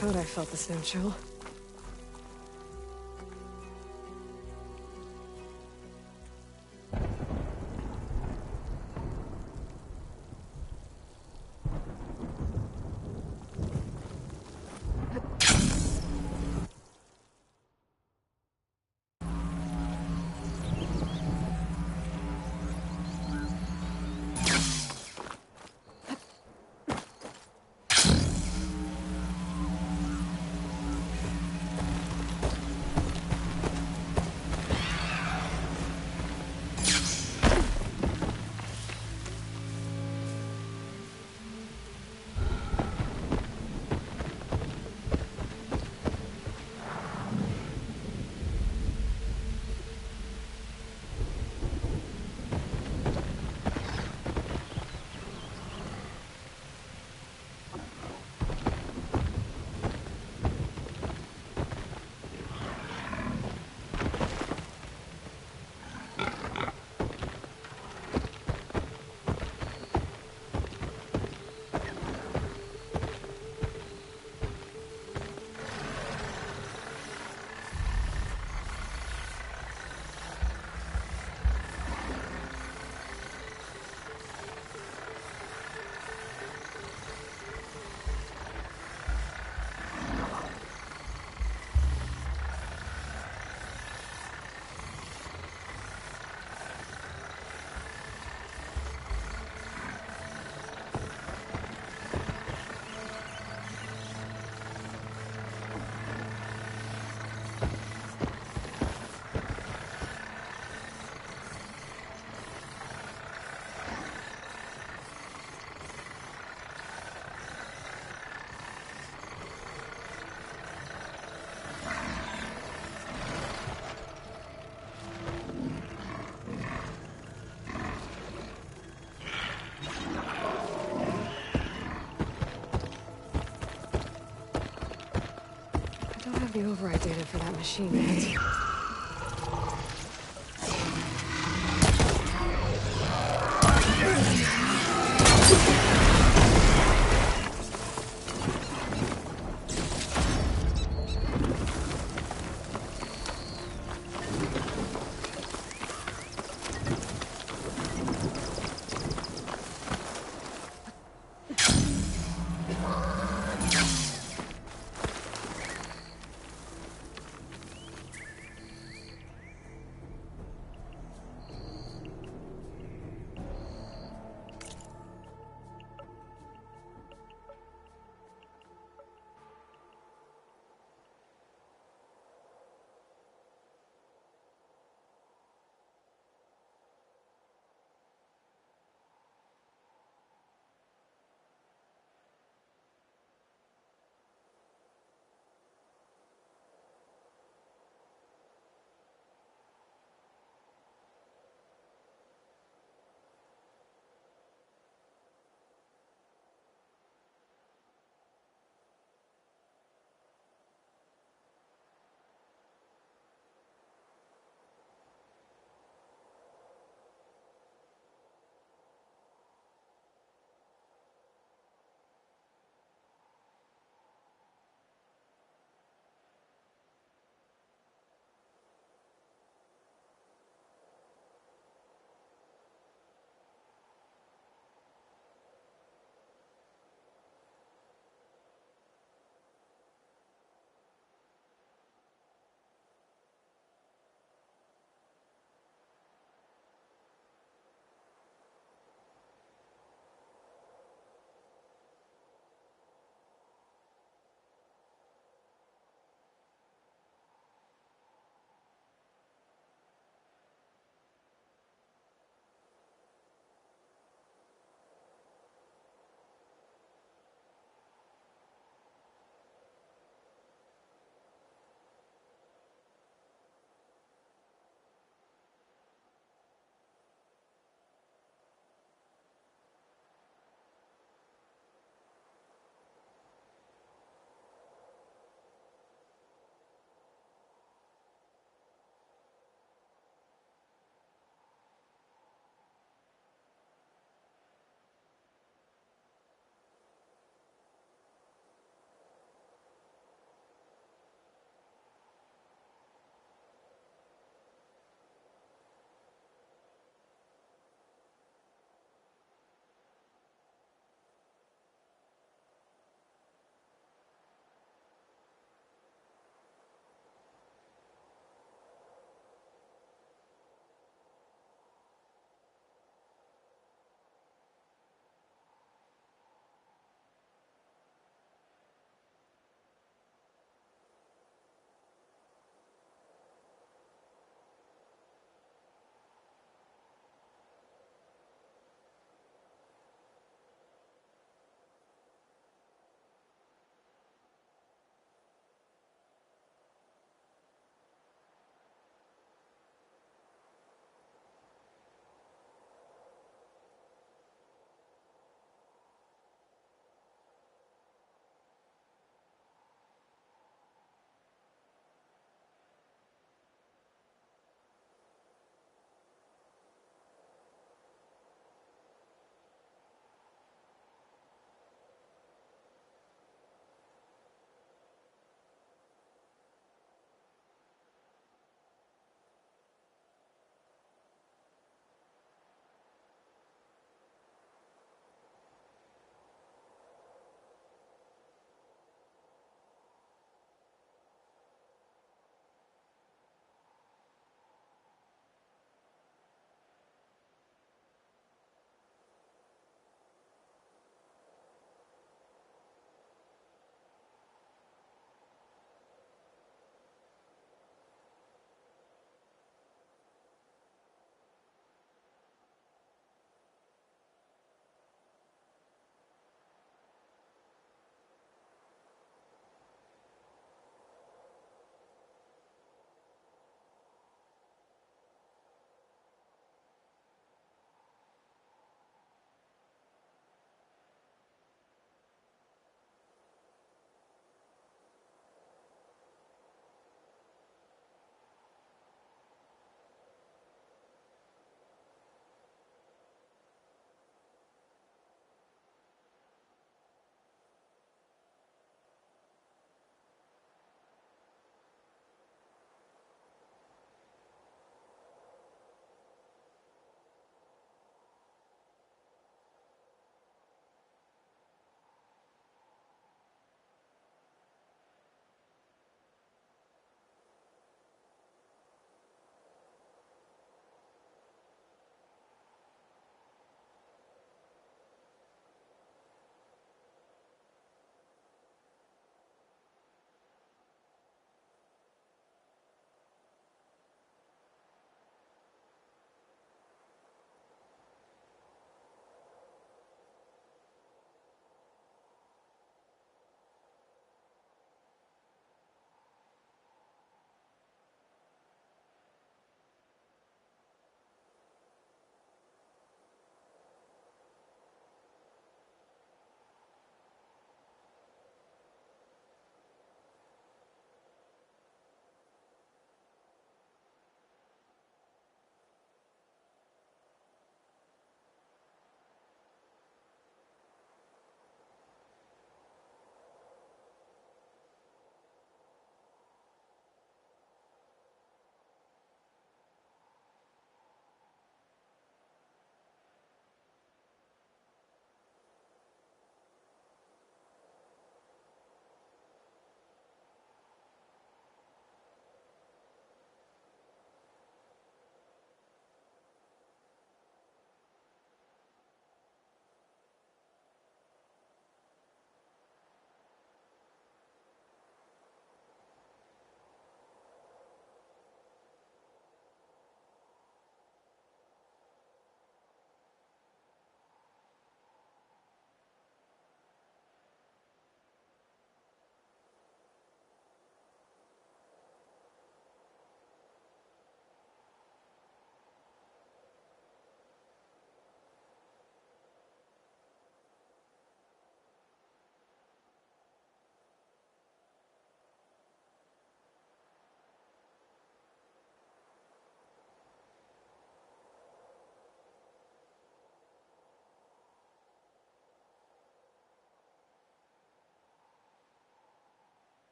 thought I felt the same chill. The override data for that machine yet.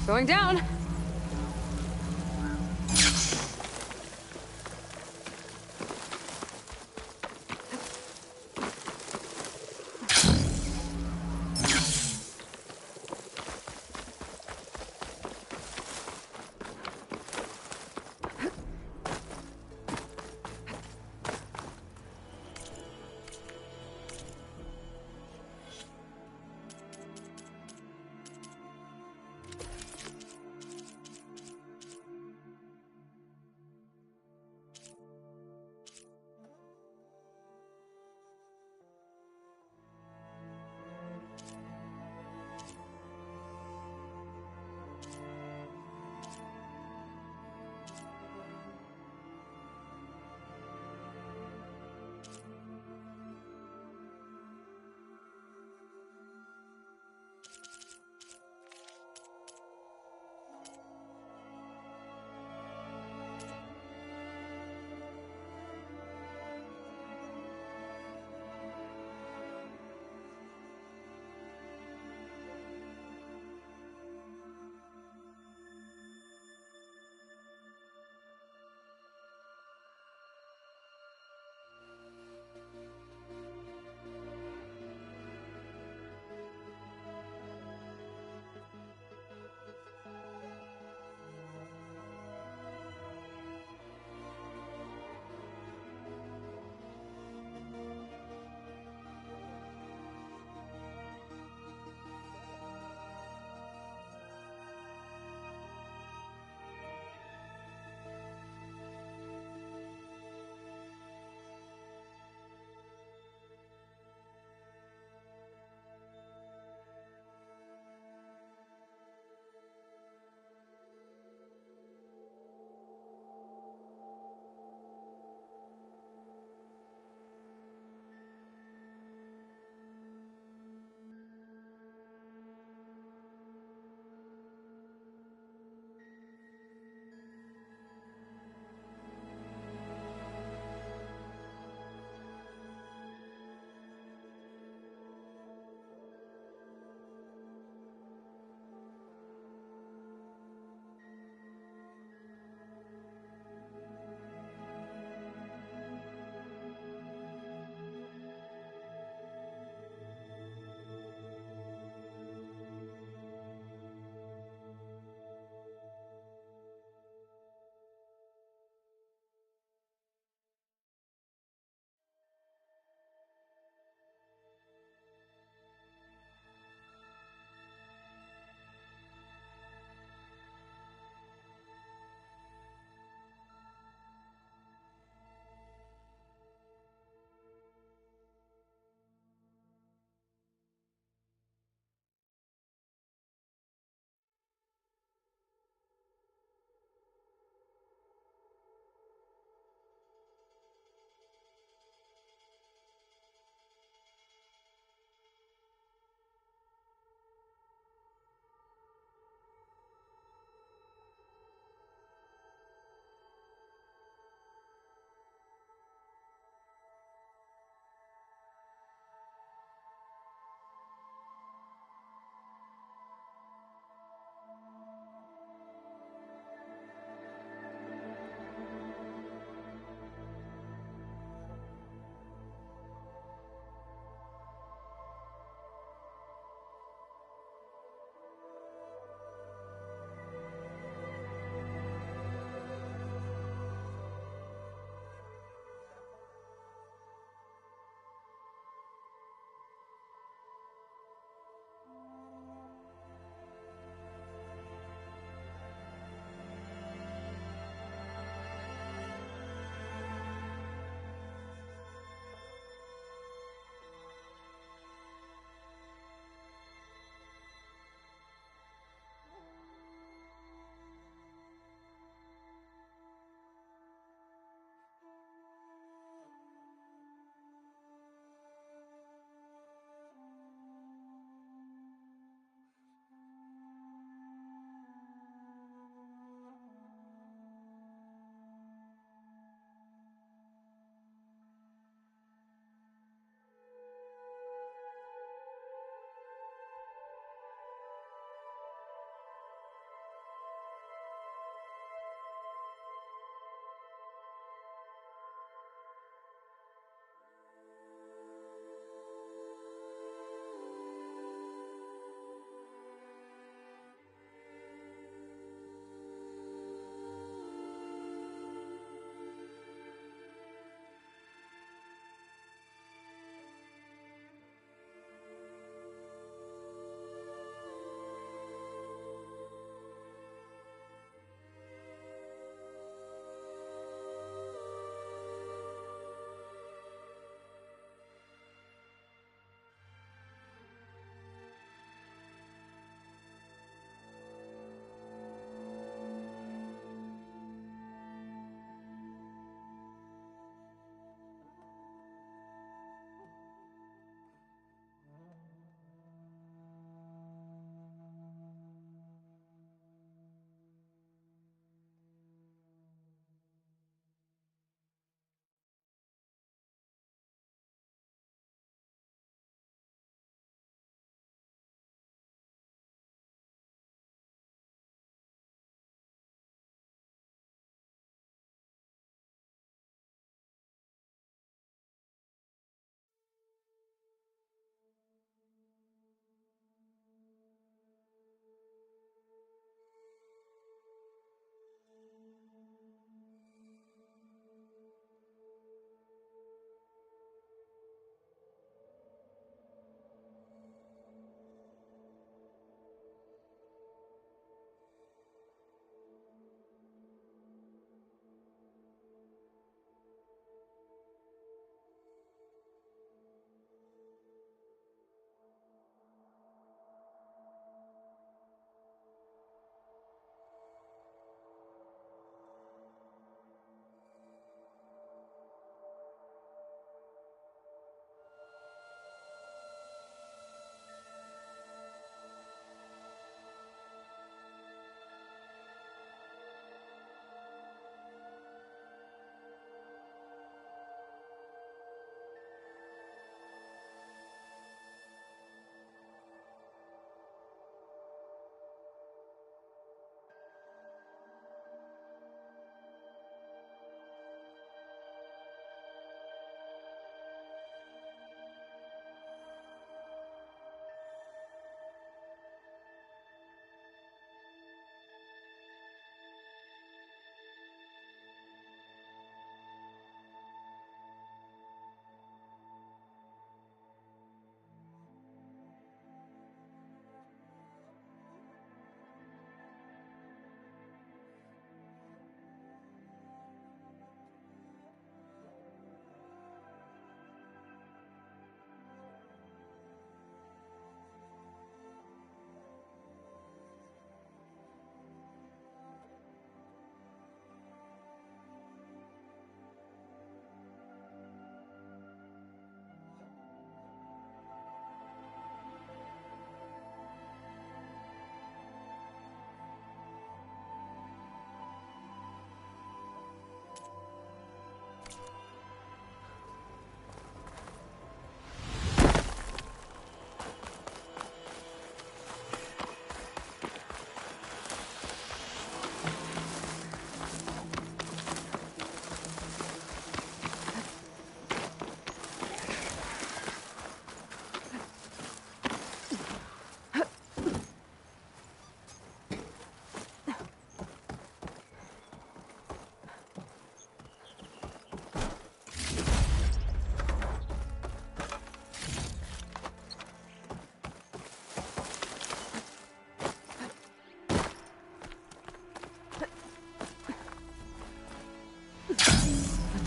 Going down.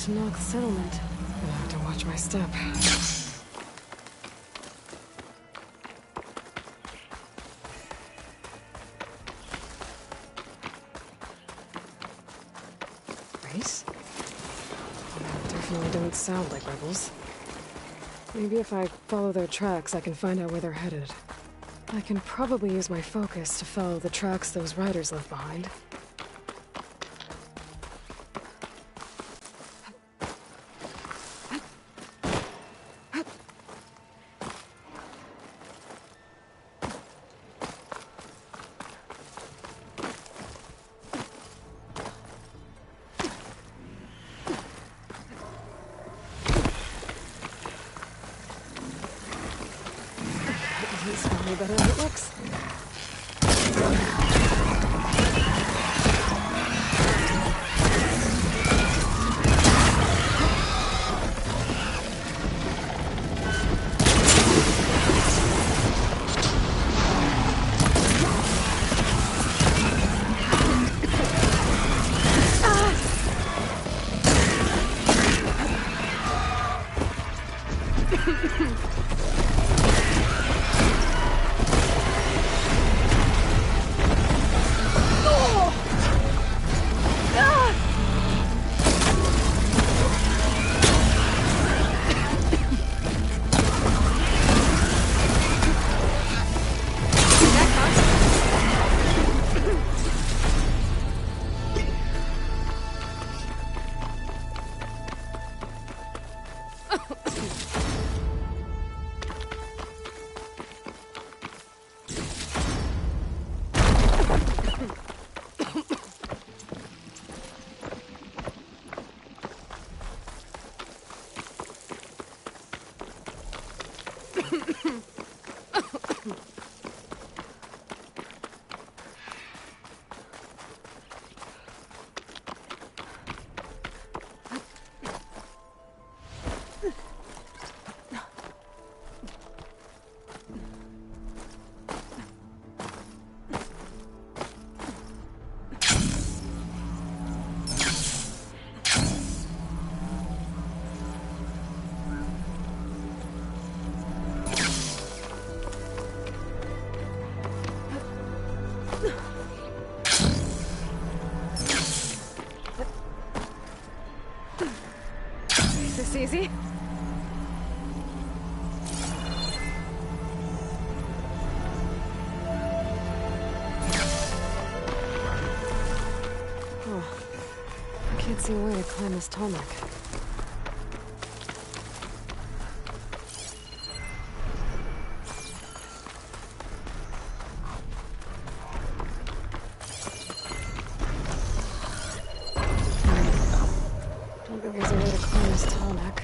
to Nox settlement. I have to watch my step. Race? They definitely don't sound like rebels. Maybe if I follow their tracks, I can find out where they're headed. I can probably use my focus to follow the tracks those riders left behind. It's probably better than it looks. Is this easy? Oh, I can't see a way to climb this tarmac. Don't think there's a way to climb this tarmac.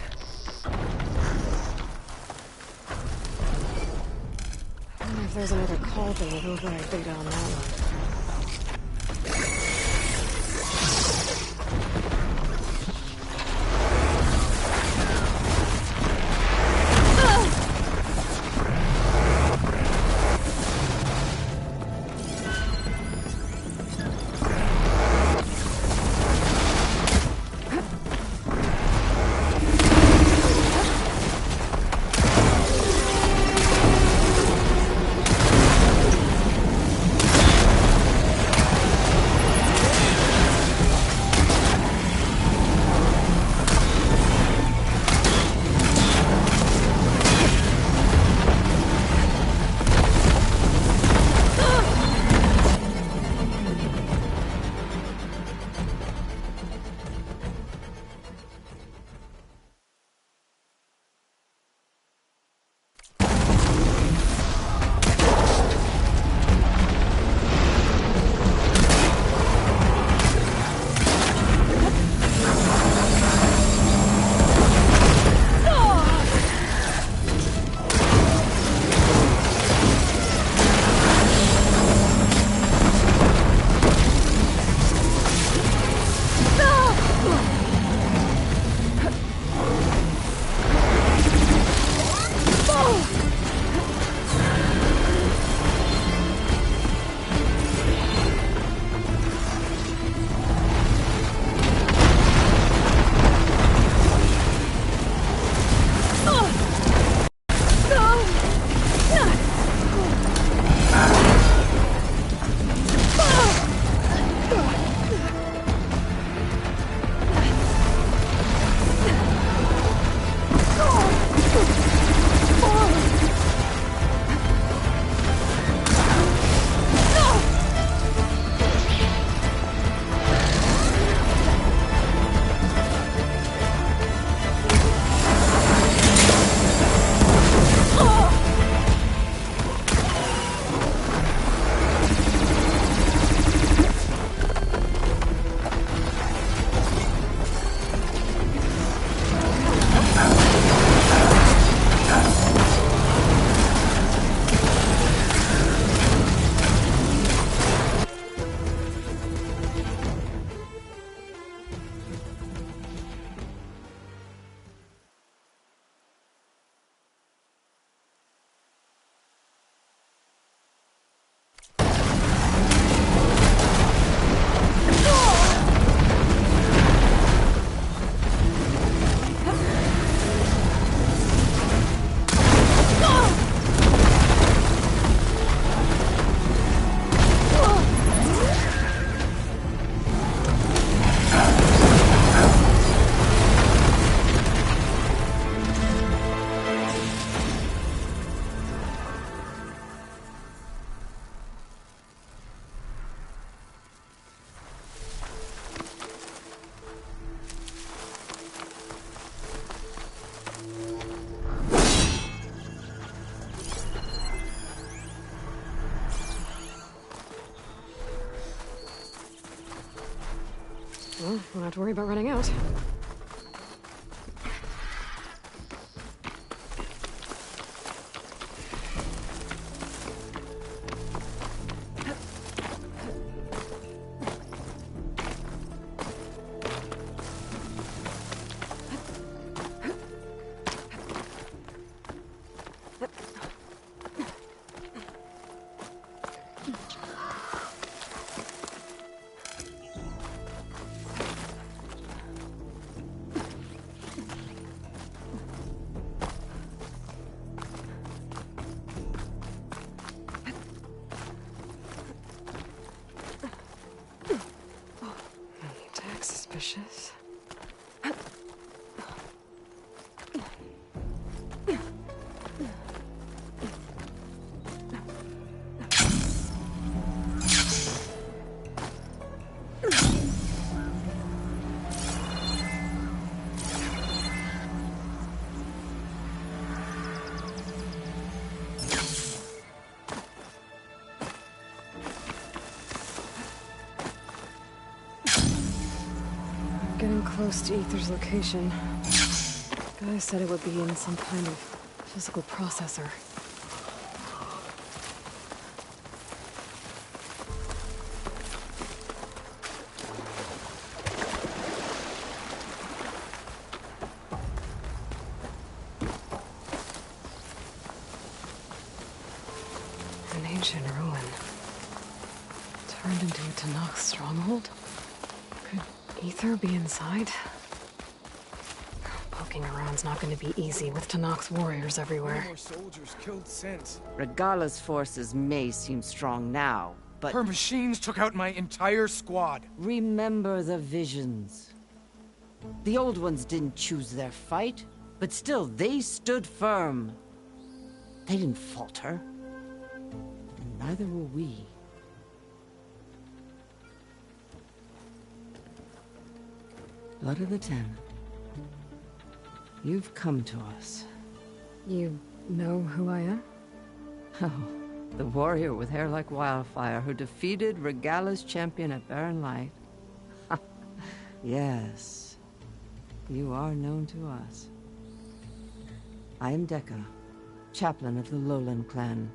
I wonder if there's another cauldron with override data on that one. Well, won't have to worry about running out. Suspicious. Getting close to Aether's location. Guy said it would be in some kind of physical processor. An ancient ruin. Turned into a Tenakth stronghold? Could Aether be inside? Poking around's not going to be easy with Tenakth's warriors everywhere. More soldiers killed since. Regala's forces may seem strong now, but... Her machines took out my entire squad. Remember the visions. The old ones didn't choose their fight, but still they stood firm. They didn't falter. And neither will we. Blood of the Ten. You've come to us. You know who I am? Oh, the warrior with hair like wildfire who defeated Regala's champion at Barren Light. Yes, you are known to us. I am Dekka, chaplain of the Lowland clan.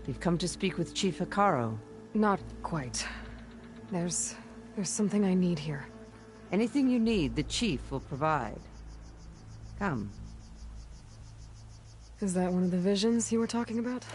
You've come to speak with Chief Hekarro. Not quite. There's something I need here. Anything you need, the Chief will provide. Come. Is that one of the visions you were talking about?